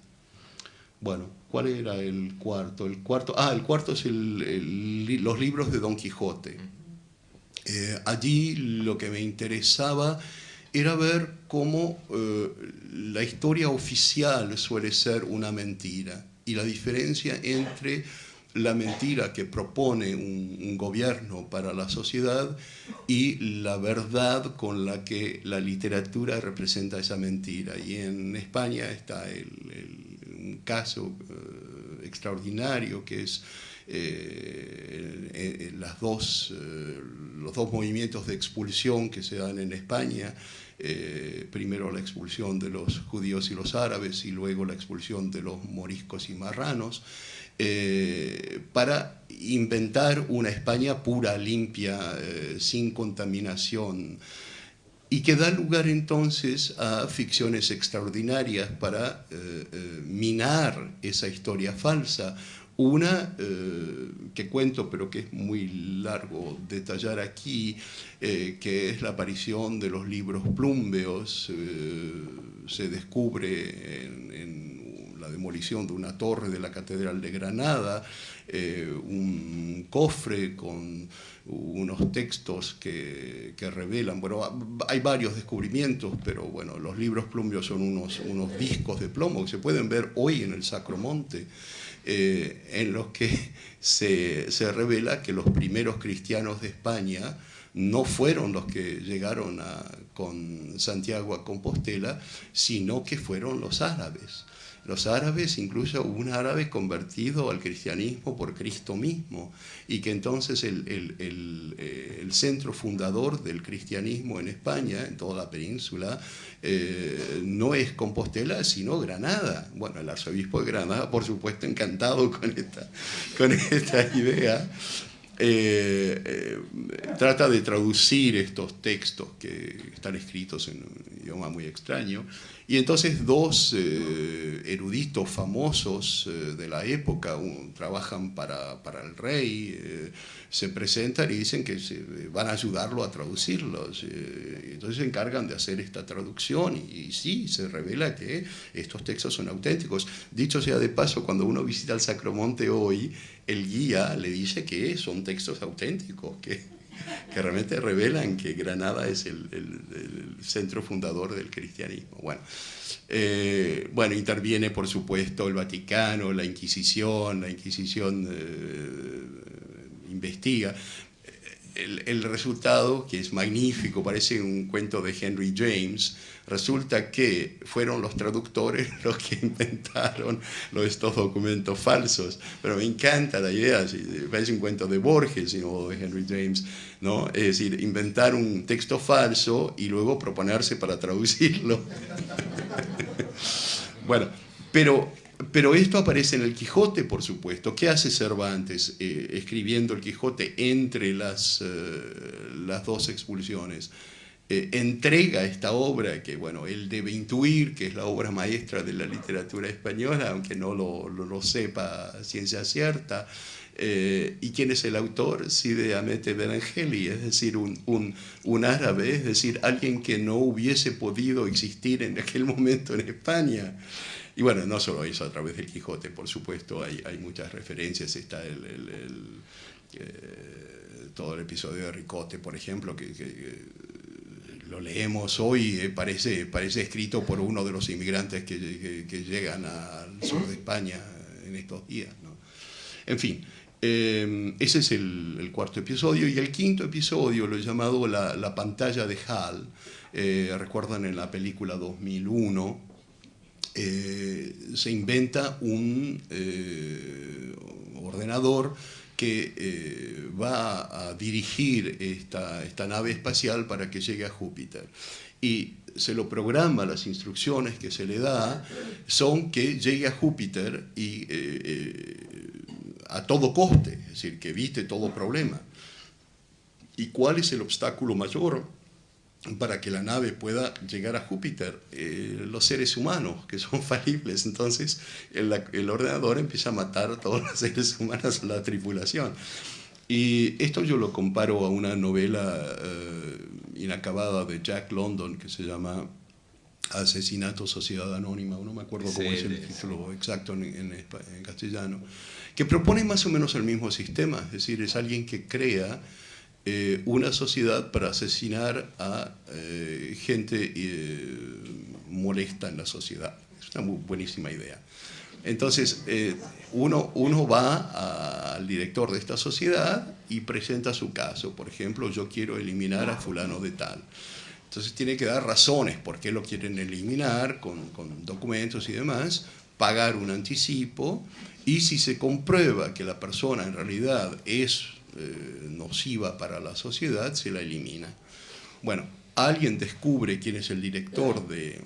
Bueno, ¿cuál era el cuarto? El cuarto es los libros de Don Quijote. Allí lo que me interesaba era ver cómo la historia oficial suele ser una mentira, y la diferencia entre la mentira que propone un gobierno para la sociedad y la verdad con la que la literatura representa esa mentira. Y en España está un caso extraordinario que es los dos movimientos de expulsión que se dan en España. Primero la expulsión de los judíos y los árabes y luego la expulsión de los moriscos y marranos, para inventar una España pura, limpia, sin contaminación, y que da lugar entonces a ficciones extraordinarias para minar esa historia falsa. Una que cuento, pero que es muy largo detallar aquí, que es la aparición de los libros plúmbeos. Se descubre en la demolición de una torre de la Catedral de Granada un cofre con unos textos que revelan, bueno, hay varios descubrimientos, pero bueno, los libros plúmbeos son unos discos de plomo que se pueden ver hoy en el Sacromonte, en los que se revela que los primeros cristianos de España no fueron los que llegaron con Santiago a Compostela, sino que fueron los árabes. Los árabes, incluso un árabe convertido al cristianismo por Cristo mismo, y que entonces el centro fundador del cristianismo en España, en toda la península, no es Compostela, sino Granada. Bueno, el arzobispo de Granada, por supuesto, encantado con esta idea, trata de traducir estos textos que están escritos en un idioma muy extraño, y entonces dos eruditos famosos de la época trabajan para el rey, se presentan y dicen que van a ayudarlo a traducirlos, entonces se encargan de hacer esta traducción, y sí, se revela que estos textos son auténticos. Dicho sea de paso, cuando uno visita el Sacromonte hoy, el guía le dice que son textos auténticos, que realmente revelan que Granada es el centro fundador del cristianismo. Bueno, interviene por supuesto el Vaticano, la Inquisición investiga. El resultado, que es magnífico, parece un cuento de Henry James, resulta que fueron los traductores los que inventaron estos documentos falsos. Pero me encanta la idea, parece un cuento de Borges, sino de Henry James, ¿no? Es decir, inventar un texto falso y luego proponerse para traducirlo. Bueno, pero esto aparece en el Quijote, por supuesto. ¿Qué hace Cervantes escribiendo el Quijote entre las dos expulsiones? Entrega esta obra que, bueno, él debe intuir que es la obra maestra de la literatura española, aunque no lo sepa a ciencia cierta. ¿Y quién es el autor? Cide Hamete Benengeli, es decir, un árabe, es decir, alguien que no hubiese podido existir en aquel momento en España. Y bueno, no solo eso, a través del Quijote, por supuesto, hay muchas referencias. Está todo el episodio de Ricote, por ejemplo, que lo leemos hoy, parece escrito por uno de los inmigrantes que llegan al sur de España en estos días, ¿no? En fin, ese es el cuarto episodio. Y el quinto episodio, lo he llamado la pantalla de Hall. Recuerdan en la película 2001, se inventa un ordenador que va a dirigir esta nave espacial para que llegue a Júpiter. Y se lo programa, las instrucciones que se le da son que llegue a Júpiter y a todo coste, es decir, que evite todo problema. ¿Y cuál es el obstáculo mayor para que la nave pueda llegar a Júpiter? Los seres humanos, que son falibles. Entonces el ordenador empieza a matar a todos los seres humanos, a la tripulación. Y esto yo lo comparo a una novela inacabada de Jack London que se llama Asesinato, Sociedad Anónima, no me acuerdo cómo es el título exacto en castellano, que propone más o menos el mismo sistema, es decir, es alguien que crea una sociedad para asesinar a gente molesta en la sociedad. Es una buenísima idea. Entonces, uno va al director de esta sociedad y presenta su caso. Por ejemplo, yo quiero eliminar a fulano de tal. Entonces tiene que dar razones por qué lo quieren eliminar, con documentos y demás, pagar un anticipo, y si se comprueba que la persona en realidad es nociva para la sociedad, se la elimina. Bueno, alguien descubre quién es el director de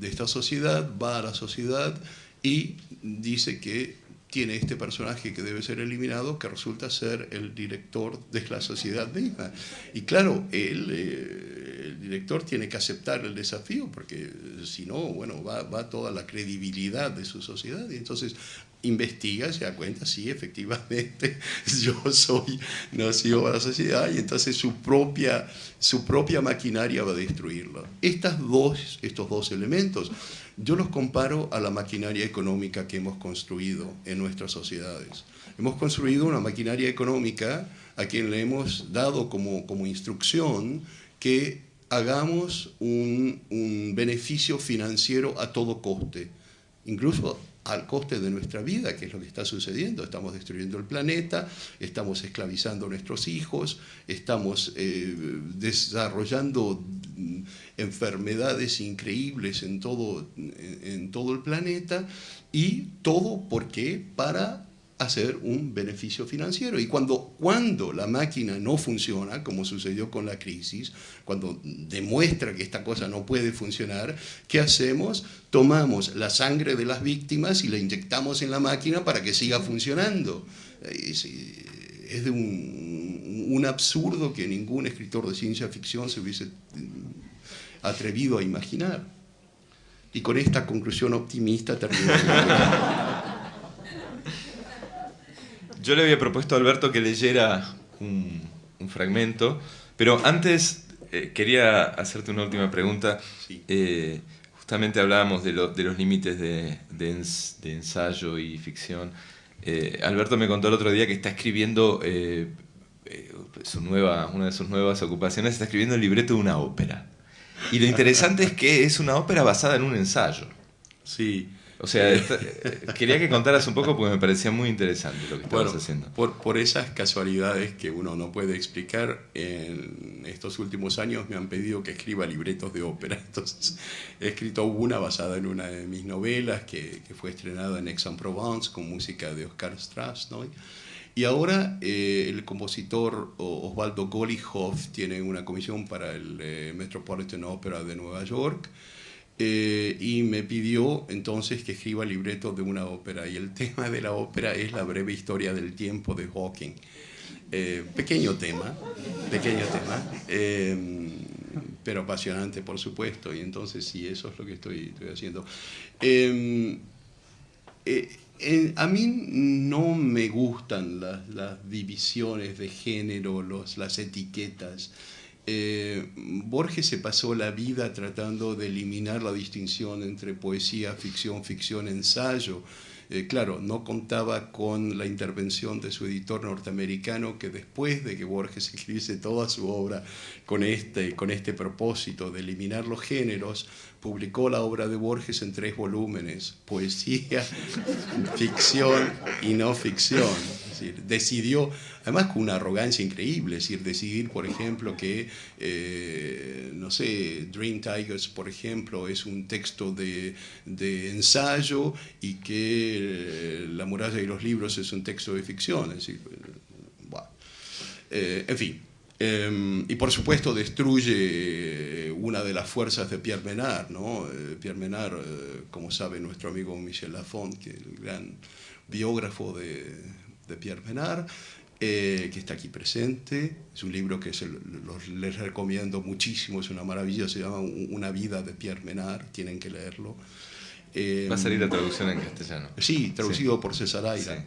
esta sociedad, va a la sociedad y dice que tiene este personaje que debe ser eliminado, que resulta ser el director de la sociedad misma. Y claro, el director tiene que aceptar el desafío, porque si no, bueno, va toda la credibilidad de su sociedad. Y entonces investiga, se da cuenta, sí, efectivamente, yo soy nocivo a la sociedad, y entonces su propia maquinaria va a destruirla. Estos dos elementos, yo los comparo a la maquinaria económica que hemos construido en nuestras sociedades. Hemos construido una maquinaria económica a quien le hemos dado como instrucción que hagamos un beneficio financiero a todo coste, incluso al coste de nuestra vida, que es lo que está sucediendo. Estamos destruyendo el planeta, estamos esclavizando a nuestros hijos, estamos desarrollando enfermedades increíbles en todo el planeta, y todo, ¿por qué? Para hacer un beneficio financiero. Y cuando la máquina no funciona, como sucedió con la crisis, cuando demuestra que esta cosa no puede funcionar, ¿qué hacemos? Tomamos la sangre de las víctimas y la inyectamos en la máquina para que siga funcionando. Es de un absurdo que ningún escritor de ciencia ficción se hubiese atrevido a imaginar. Y con esta conclusión optimista termino. Yo le había propuesto a Alberto que leyera un fragmento, pero antes quería hacerte una última pregunta. Sí. Justamente hablábamos de los límites de ensayo y ficción. Alberto me contó el otro día que está escribiendo una de sus nuevas ocupaciones, está escribiendo el libreto de una ópera. Y lo interesante es que es una ópera basada en un ensayo. Sí. O sea, quería que contaras un poco porque me parecía muy interesante lo que estabas haciendo. Por esas casualidades que uno no puede explicar, en estos últimos años me han pedido que escriba libretos de ópera. Entonces he escrito una basada en una de mis novelas que fue estrenada en Aix-en-Provence con música de Oscar Strassnoy. Y ahora el compositor Osvaldo Golijov tiene una comisión para el Metropolitan Opera de Nueva York. Y me pidió entonces que escriba libreto de una ópera, y el tema de la ópera es la breve historia del tiempo de Hawking. Pequeño tema, pero apasionante, por supuesto, y entonces sí, eso es lo que estoy haciendo. A mí no me gustan las divisiones de género, las etiquetas. Borges se pasó la vida tratando de eliminar la distinción entre poesía, ficción, ensayo. Claro, no contaba con la intervención de su editor norteamericano, que después de que Borges escribiese toda su obra con este propósito de eliminar los géneros, publicó la obra de Borges en 3 volúmenes, poesía, ficción y no ficción. Es decir, decidió, además con una arrogancia increíble, es decir, decidir, por ejemplo, que, no sé, Dream Tigers, por ejemplo, es un texto de ensayo, y que La muralla y los libros es un texto de ficción. Es decir, bueno, en fin. Y por supuesto destruye una de las fuerzas de Pierre Menard, ¿no? Pierre Menard, como sabe nuestro amigo Michel Lafon, que es el gran biógrafo de Pierre Menard, que está aquí presente. Es un libro que les recomiendo muchísimo, es una maravilla, se llama Una vida de Pierre Menard, tienen que leerlo. Va a salir la traducción en castellano. Sí, traducido por César Aira. Sí.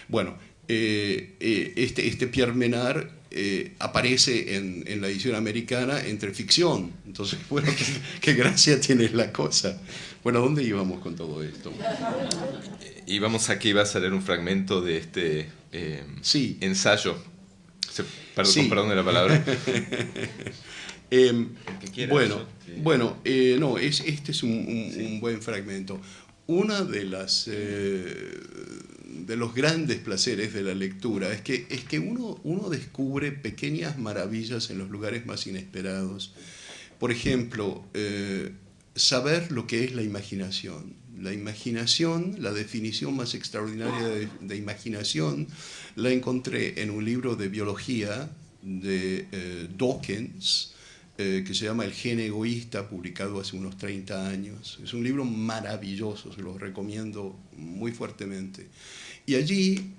Bueno, este Pierre Menard aparece en la edición americana entre ficción. Entonces, bueno, qué gracia tiene la cosa. Bueno, ¿a dónde íbamos con todo esto? Íbamos a que ibas a leer un fragmento de este sí. ensayo. Perdón de la palabra. Este es un buen fragmento. Una de los grandes placeres de la lectura es que uno descubre pequeñas maravillas en los lugares más inesperados. Por ejemplo, saber lo que es la imaginación. La imaginación, la definición más extraordinaria de imaginación, la encontré en un libro de biología de Dawkins, que se llama El gen egoísta, publicado hace unos 30 años. Es un libro maravilloso, se lo recomiendo muy fuertemente. Y allí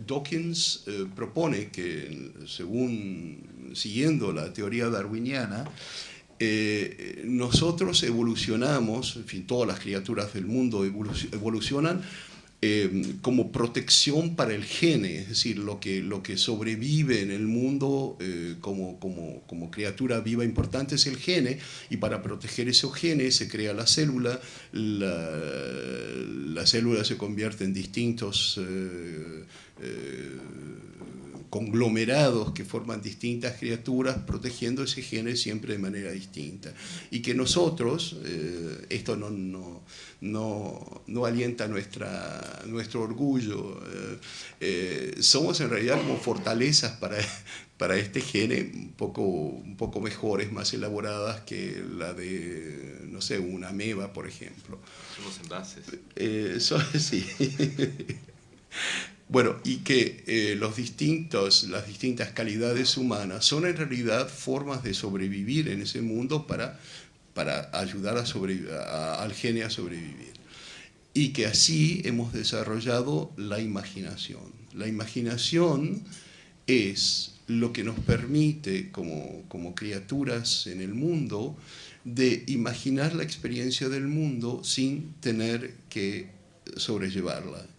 Dawkins propone que, siguiendo la teoría darwiniana, nosotros evolucionamos, en fin, todas las criaturas del mundo evolucionan como protección para el gene, es decir, lo que sobrevive en el mundo como criatura viva importante es el gene, y para proteger esos genes se crea la célula, la célula se convierte en distintos conglomerados que forman distintas criaturas, protegiendo ese gene siempre de manera distinta. Y que nosotros, esto no alienta nuestro orgullo, somos en realidad como fortalezas para este gene un poco mejores, más elaboradas que la de, no sé, una ameba, por ejemplo. Somos envases. Sí. Bueno, y que las distintas calidades humanas son en realidad formas de sobrevivir en ese mundo para ayudar al gene a sobrevivir. Y que así hemos desarrollado la imaginación. La imaginación es lo que nos permite, como criaturas en el mundo, de imaginar la experiencia del mundo sin tener que sobrellevarla.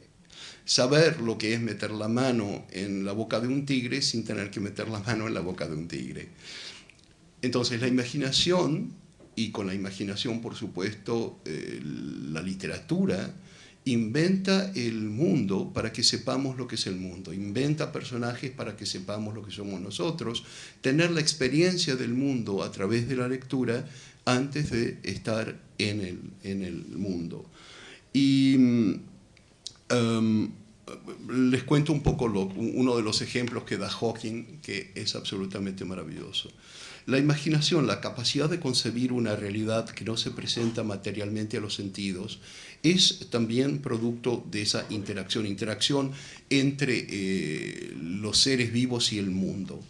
Saber lo que es meter la mano en la boca de un tigre sin tener que meter la mano en la boca de un tigre. Entonces la imaginación, y con la imaginación por supuesto la literatura, inventa el mundo para que sepamos lo que es el mundo, inventa personajes para que sepamos lo que somos nosotros, tener la experiencia del mundo a través de la lectura antes de estar en el mundo. Y les cuento un poco uno de los ejemplos que da Hawking, que es absolutamente maravilloso. La imaginación, la capacidad de concebir una realidad que no se presenta materialmente a los sentidos, es también producto de esa interacción entre los seres vivos y el mundo.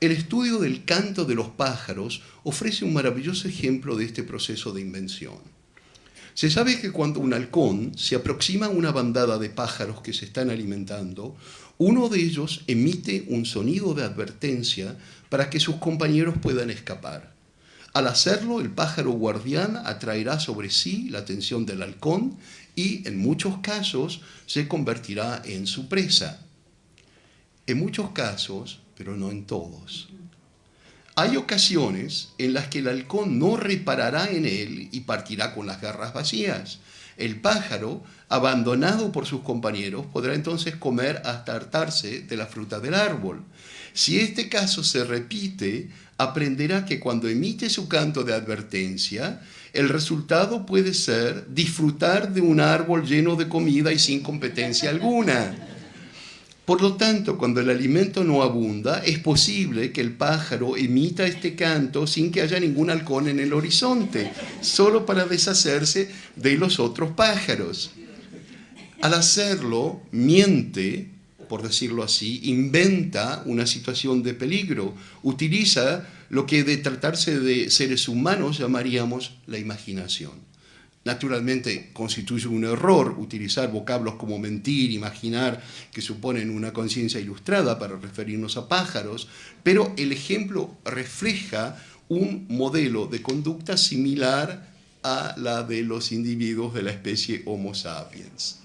El estudio del canto de los pájaros ofrece un maravilloso ejemplo de este proceso de invención. Se sabe que cuando un halcón se aproxima a una bandada de pájaros que se están alimentando, uno de ellos emite un sonido de advertencia para que sus compañeros puedan escapar. Al hacerlo, el pájaro guardián atraerá sobre sí la atención del halcón y, en muchos casos, se convertirá en su presa. En muchos casos, pero no en todos. Hay ocasiones en las que el halcón no reparará en él y partirá con las garras vacías. El pájaro, abandonado por sus compañeros, podrá entonces comer hasta hartarse de la fruta del árbol. Si este caso se repite, aprenderá que cuando emite su canto de advertencia, el resultado puede ser disfrutar de un árbol lleno de comida y sin competencia alguna. Por lo tanto, cuando el alimento no abunda, es posible que el pájaro emita este canto sin que haya ningún halcón en el horizonte, solo para deshacerse de los otros pájaros. Al hacerlo, miente, por decirlo así, inventa una situación de peligro, utiliza lo que de tratarse de seres humanos llamaríamos la imaginación. Naturalmente constituye un error utilizar vocablos como mentir, imaginar, que suponen una conciencia ilustrada para referirnos a pájaros, pero el ejemplo refleja un modelo de conducta similar a la de los individuos de la especie Homo sapiens.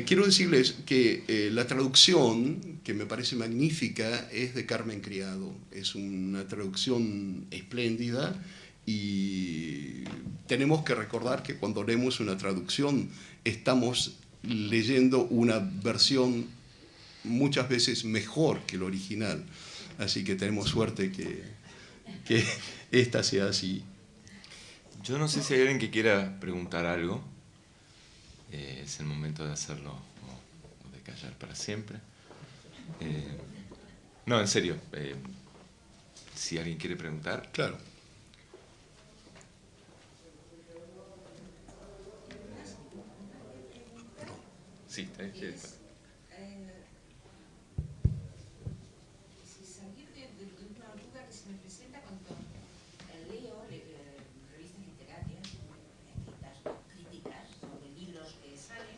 Quiero decirles que la traducción, que me parece magnífica, es de Carmen Criado. Es una traducción espléndida. Y tenemos que recordar que cuando leemos una traducción estamos leyendo una versión muchas veces mejor que el original. Así que tenemos suerte que esta sea así. Yo no sé si hay alguien que quiera preguntar algo. Es el momento de hacerlo o de callar para siempre. No, en serio. Si alguien quiere preguntar. Claro. Sí, tenés que... Salir de una duda que se me presenta cuando leo revistas literarias, críticas sobre libros que salen,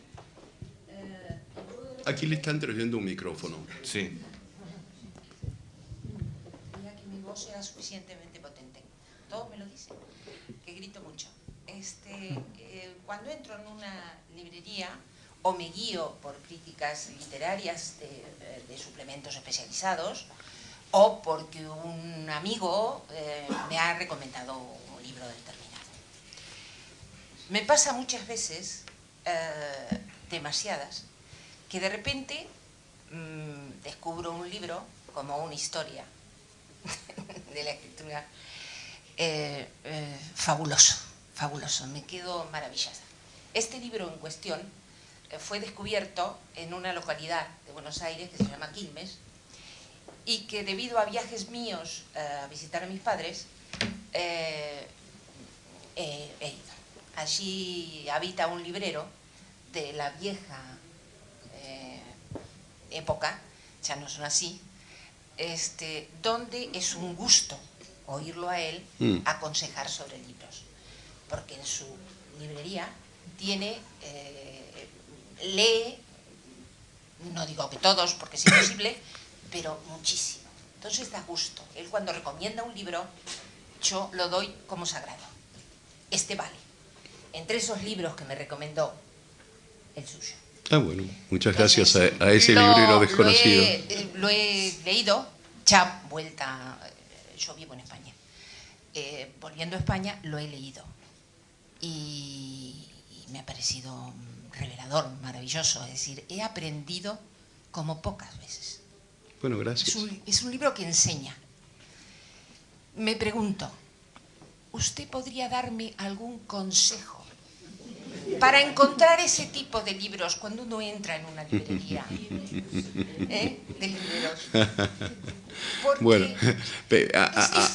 Aquí le están trayendo un micrófono. Sí. Mira que mi voz era suficientemente potente. Todos me lo dicen, que grito mucho. Cuando entro en una librería o me guío por críticas literarias de suplementos especializados o porque un amigo me ha recomendado un libro determinado. Me pasa muchas veces, demasiadas, que de repente descubro un libro como una historia de la escritura fabuloso, fabuloso, me quedo maravillada. Este libro en cuestión fue descubierto en una localidad de Buenos Aires que se llama Quilmes y que debido a viajes míos a visitar a mis padres he ido. Allí habita un librero de la vieja época, ya no son así, donde es un gusto oírlo a él aconsejar sobre libros, porque en su librería tiene, lee, no digo que todos porque es imposible, pero muchísimo. Entonces da gusto. Él cuando recomienda un libro, yo lo doy como sagrado. Este vale. Entre esos libros que me recomendó, el suyo. Ah, bueno, muchas gracias a ese librero desconocido. Lo he leído, ya vuelta, yo vivo en España. Volviendo a España, lo he leído. Y me ha parecido revelador, maravilloso. Es decir, he aprendido como pocas veces. Bueno, gracias. Es un libro que enseña. Me pregunto, ¿usted podría darme algún consejo para encontrar ese tipo de libros cuando uno entra en una librería de libreros? Porque bueno,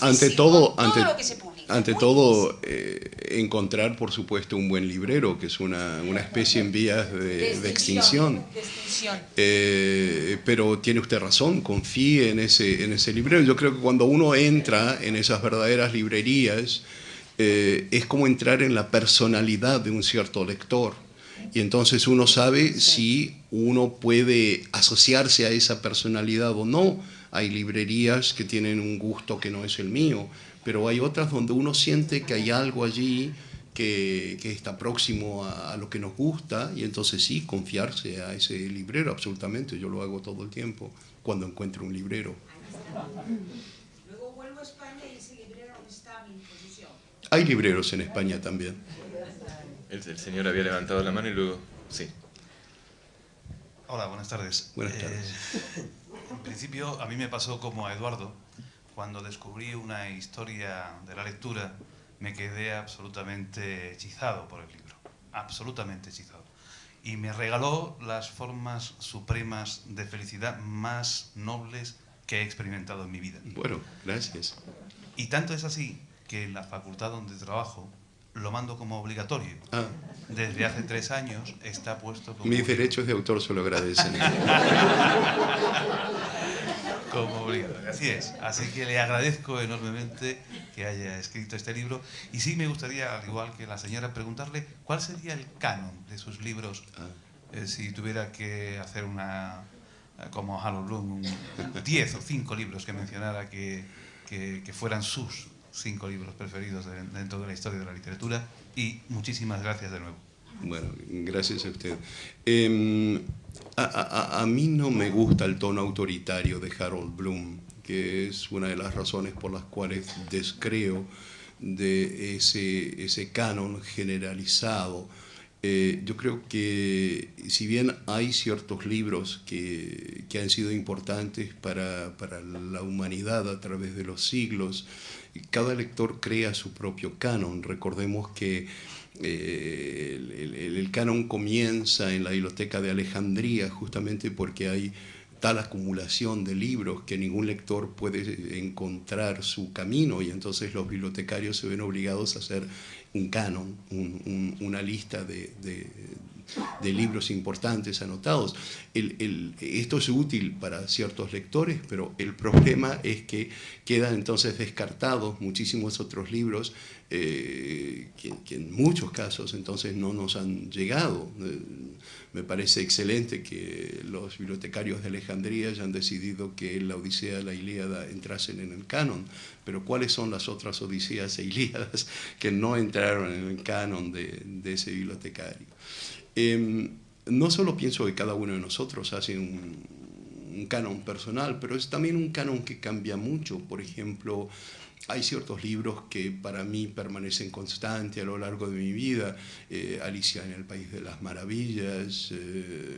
ante todo, encontrar, por supuesto, un buen librero, que es una especie en vías de extinción. Pero tiene usted razón, confíe en ese librero. Yo creo que cuando uno entra en esas verdaderas librerías, es como entrar en la personalidad de un cierto lector. Y entonces uno sabe si uno puede asociarse a esa personalidad o no. Hay librerías que tienen un gusto que no es el mío, pero hay otras donde uno siente que hay algo allí que está próximo a lo que nos gusta, y entonces sí, confiarse a ese librero, absolutamente. Yo lo hago todo el tiempo cuando encuentro un librero. Luego vuelvo a España y ese librero no está a mi disposición. Hay libreros en España también. El señor había levantado la mano y luego... Sí. Hola, buenas tardes. Buenas tardes. En principio, a mí me pasó como a Eduardo. Cuando descubrí una historia de la lectura, me quedé absolutamente hechizado por el libro. Absolutamente hechizado. Y me regaló las formas supremas de felicidad más nobles que he experimentado en mi vida. Bueno, gracias. Y tanto es así que en la facultad donde trabajo lo mando como obligatorio. Ah. Desde hace 3 años está puesto como... Mis derechos de autor se lo agradecen. Como obligatorio, así es. Así que le agradezco enormemente que haya escrito este libro. Y sí me gustaría, al igual que la señora, preguntarle cuál sería el canon de sus libros. Si tuviera que hacer una, como Harold Bloom, 10 o 5 libros que mencionara que fueran sus 5 libros preferidos dentro de la historia de la literatura. Y muchísimas gracias de nuevo. Bueno, gracias a usted. A mí no me gusta el tono autoritario de Harold Bloom, que es una de las razones por las cuales descreo de ese canon generalizado. Yo creo que si bien hay ciertos libros que han sido importantes para la humanidad a través de los siglos, cada lector crea su propio canon. Recordemos que el canon comienza en la Biblioteca de Alejandría justamente porque hay tal acumulación de libros que ningún lector puede encontrar su camino, y entonces los bibliotecarios se ven obligados a hacer un canon, una lista de libros importantes anotados. Esto es útil para ciertos lectores, pero el problema es que quedan entonces descartados muchísimos otros libros que en muchos casos entonces no nos han llegado. Me parece excelente que los bibliotecarios de Alejandría hayan decidido que la Odisea y la Ilíada entrasen en el canon, pero ¿cuáles son las otras Odiseas e Ilíadas que no entraron en el canon de ese bibliotecario? No solo pienso que cada uno de nosotros hace un canon personal, pero es también un canon que cambia mucho. Por ejemplo, hay ciertos libros que para mí permanecen constantes a lo largo de mi vida. Alicia en el País de las Maravillas,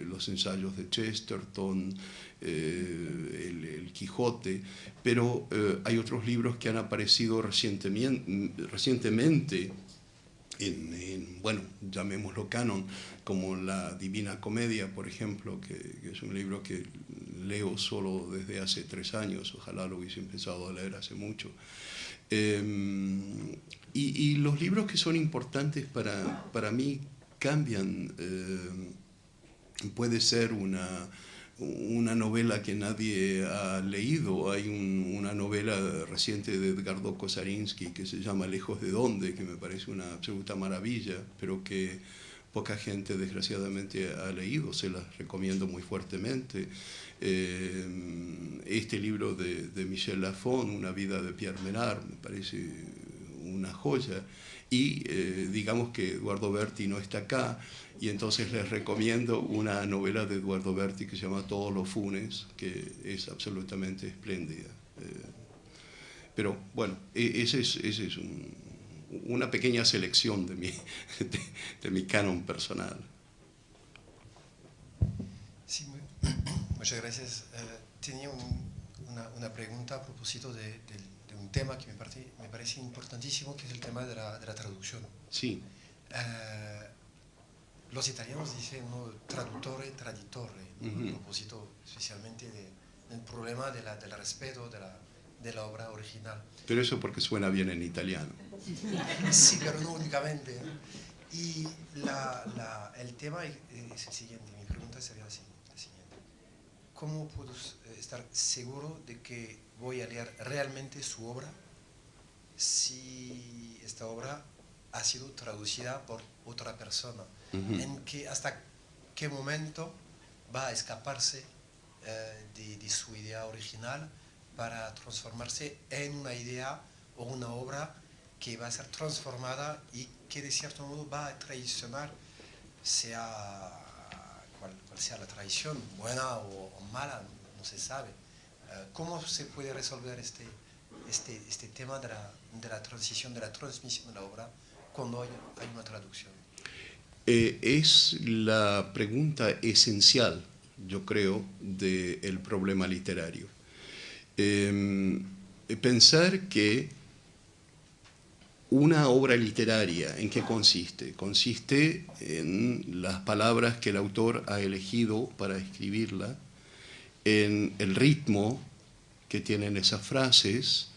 los ensayos de Chesterton, el Quijote, pero hay otros libros que han aparecido recientemente bueno, llamémoslo canon, como La Divina Comedia, por ejemplo, que es un libro que leo solo desde hace 3 años, ojalá lo hubiese empezado a leer hace mucho. Y los libros que son importantes para mí cambian. Puede ser una novela que nadie ha leído. Hay una novela reciente de Edgardo Kosarinsky que se llama Lejos de Dónde, que me parece una absoluta maravilla, pero que poca gente desgraciadamente ha leído. Se las recomiendo muy fuertemente. Este libro de Michel Lafon, Una vida de Pierre Menard, me parece una joya. Y digamos que Eduardo Berti no está acá, y entonces les recomiendo una novela de Eduardo Berti que se llama Todos los Funes, que es absolutamente espléndida. Pero bueno, ese es una pequeña selección de mi canon personal. Sí, muchas gracias. Tenía una pregunta a propósito de un tema que me parece importantísimo, que es el tema de la traducción. Sí. Los italianos dicen traduttore, traditore, a propósito especialmente del problema del respeto de la obra original. Pero eso porque suena bien en italiano. Sí, pero no únicamente. Y el tema es el siguiente, mi pregunta sería la siguiente. ¿Cómo puedo estar seguro de que voy a leer realmente su obra si esta obra ha sido traducida por otra persona? ¿Hasta qué momento va a escaparse de su idea original para transformarse en una idea o una obra que va a ser transformada y que de cierto modo va a traicionar, cual sea la traición, buena o mala, no se sabe? ¿Cómo se puede resolver este tema de la transición, de la transmisión de la obra cuando hay una traducción? Es la pregunta esencial, yo creo, del problema literario. Pensar que una obra literaria, ¿en qué consiste? Consiste en las palabras que el autor ha elegido para escribirla, en el ritmo que tienen esas frases,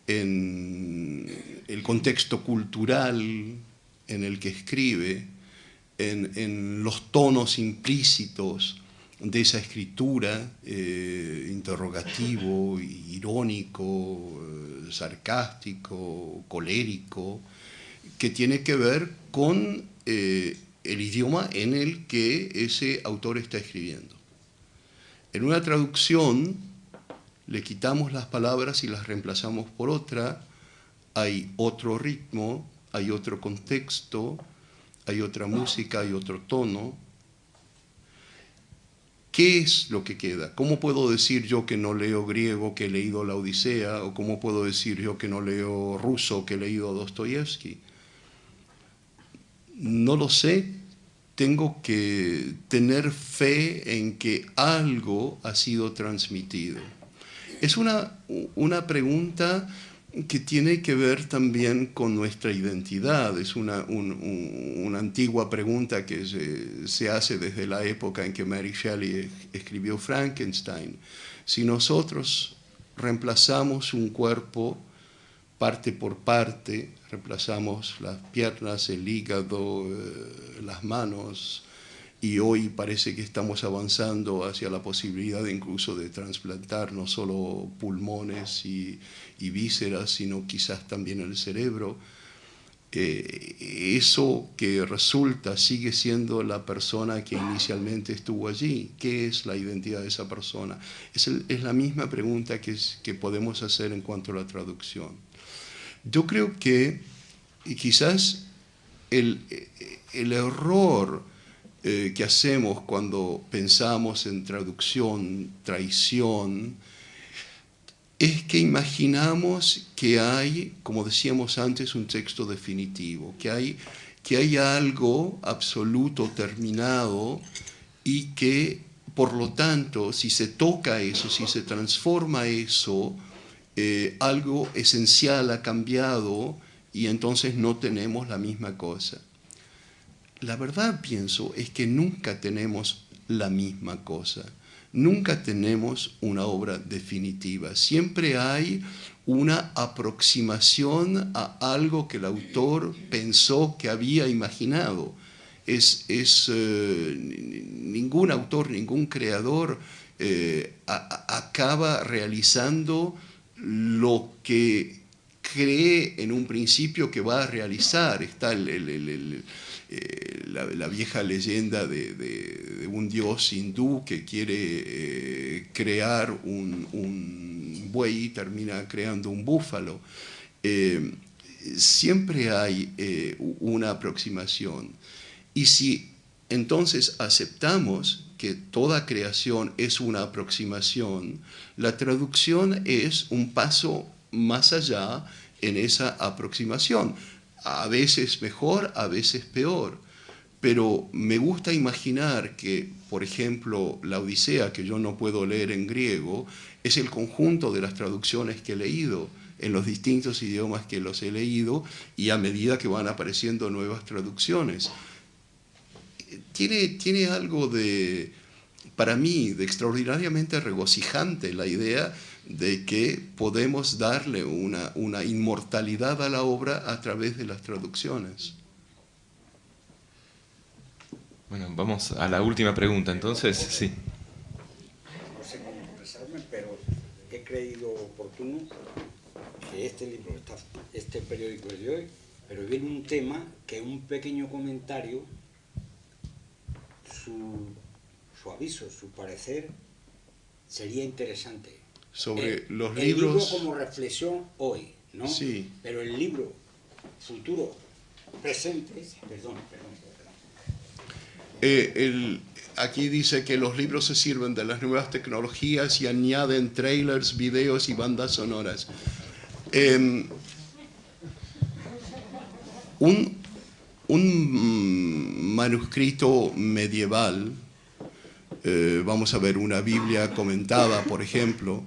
en el contexto cultural en el que escribe, en los tonos implícitos de esa escritura, interrogativo, irónico, sarcástico, colérico, que tiene que ver con el idioma en el que ese autor está escribiendo. En una traducción le quitamos las palabras y las reemplazamos por otra, hay otro ritmo, hay otro contexto, hay otra música, hay otro tono. ¿Qué es lo que queda? ¿Cómo puedo decir yo que no leo griego, que he leído la Odisea? ¿O cómo puedo decir yo que no leo ruso, que he leído a Dostoyevsky? No lo sé. Tengo que tener fe en que algo ha sido transmitido. Es una pregunta que tiene que ver también con nuestra identidad. Es una antigua pregunta que se hace desde la época en que Mary Shelley escribió Frankenstein. Si nosotros reemplazamos un cuerpo parte por parte, reemplazamos las piernas, el hígado, las manos, y hoy parece que estamos avanzando hacia la posibilidad incluso de trasplantar no solo pulmones y vísceras, sino quizás también el cerebro. eso que resulta sigue siendo la persona que inicialmente estuvo allí. ¿Qué es la identidad de esa persona? Es la misma pregunta que podemos hacer en cuanto a la traducción. Yo creo que quizás el error que hacemos cuando pensamos en traducción, traición, es que imaginamos que hay, como decíamos antes, un texto definitivo, que hay algo absoluto, terminado, y que, por lo tanto, si se toca eso, si se transforma eso, algo esencial ha cambiado y entonces no tenemos la misma cosa. La verdad, pienso, es que nunca tenemos la misma cosa. Nunca tenemos una obra definitiva. Siempre hay una aproximación a algo que el autor pensó que había imaginado. Ningún autor, ningún creador acaba realizando lo que cree en un principio que va a realizar. Está la vieja leyenda de un dios hindú que quiere crear un buey y termina creando un búfalo. Siempre hay una aproximación. Y si entonces aceptamos que toda creación es una aproximación, la traducción es un paso más allá en esa aproximación. A veces mejor, a veces peor. Pero me gusta imaginar que, por ejemplo, la Odisea, que yo no puedo leer en griego, es el conjunto de las traducciones que he leído en los distintos idiomas que los he leído, y a medida que van apareciendo nuevas traducciones. Tiene algo para mí, de extraordinariamente regocijante la idea de que podemos darle una inmortalidad a la obra a través de las traducciones. Bueno, vamos a la última pregunta, entonces, sí. No sé cómo expresarme, pero he creído oportuno que este libro, este periódico es de hoy, pero viene un tema que un pequeño comentario, su aviso, su parecer, sería interesante. Sobre los el libros... libro como reflexión hoy, ¿no? Sí. Pero el libro futuro, presente, perdón. Aquí dice que los libros se sirven de las nuevas tecnologías y añaden trailers, videos y bandas sonoras. Un manuscrito medieval, vamos a ver una Biblia comentada, por ejemplo,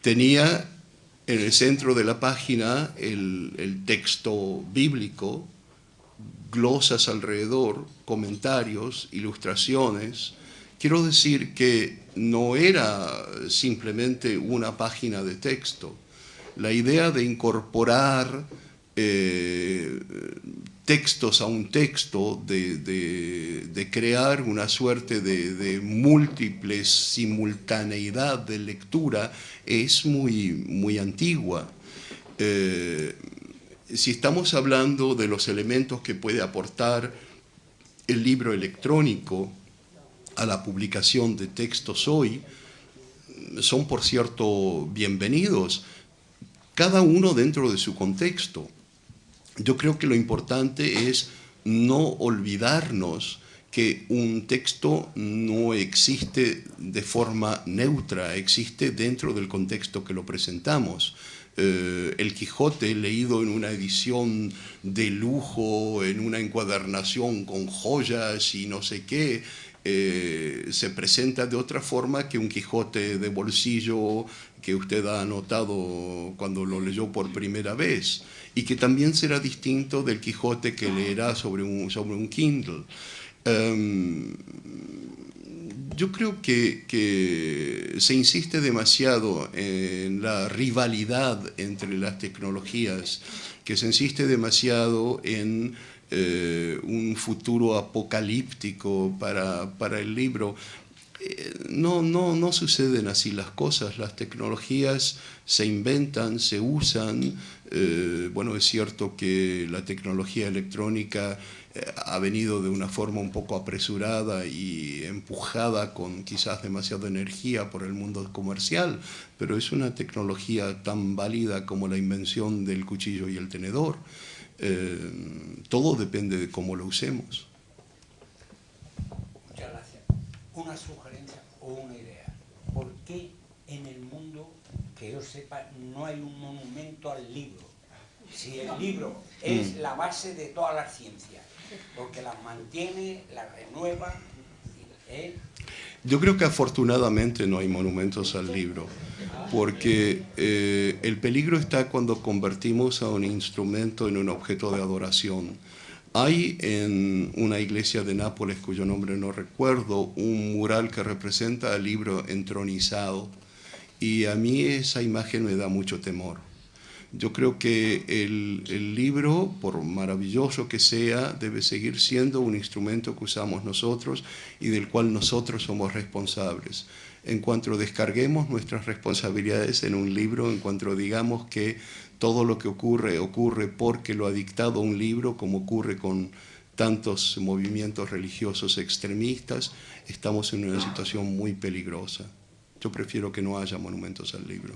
tenía en el centro de la página el texto bíblico, glosas alrededor, comentarios, ilustraciones. Quiero decir que no era simplemente una página de texto. La idea de incorporar textos a un texto, de crear una suerte de múltiple simultaneidad de lectura, es muy antigua. Si estamos hablando de los elementos que puede aportar el libro electrónico a la publicación de textos hoy, son por cierto bienvenidos, cada uno dentro de su contexto. Yo creo que lo importante es no olvidarnos que un texto no existe de forma neutra, existe dentro del contexto que lo presentamos. El Quijote, leído en una edición de lujo, en una encuadernación con joyas y no sé qué, se presenta de otra forma que un Quijote de bolsillo que usted ha anotado cuando lo leyó por primera vez, y que también será distinto del Quijote que leerá sobre un Kindle. Yo creo que se insiste demasiado en la rivalidad entre las tecnologías, que se insiste demasiado en un futuro apocalíptico para el libro. No suceden así las cosas. Las tecnologías se inventan, se usan, Bueno, es cierto que la tecnología electrónica ha venido de una forma un poco apresurada y empujada con quizás demasiada energía por el mundo comercial, pero es una tecnología tan válida como la invención del cuchillo y el tenedor. Todo depende de cómo lo usemos. Muchas gracias. Una sugerencia o una idea. ¿Por qué en el mundo, que yo sepa, no hay un monumento al libro? Si el libro es la base de todas las ciencias, porque las mantiene, las renueva. Yo creo que afortunadamente no hay monumentos al libro, porque el peligro está cuando convertimos a un instrumento en un objeto de adoración. Hay en una iglesia de Nápoles, cuyo nombre no recuerdo, un mural que representa al libro entronizado, y a mí esa imagen me da mucho temor. Yo creo que el libro, por maravilloso que sea, debe seguir siendo un instrumento que usamos nosotros y del cual nosotros somos responsables. En cuanto descarguemos nuestras responsabilidades en un libro, en cuanto digamos que todo lo que ocurre porque lo ha dictado un libro, como ocurre con tantos movimientos religiosos extremistas, estamos en una situación muy peligrosa. Yo prefiero que no haya monumentos al libro.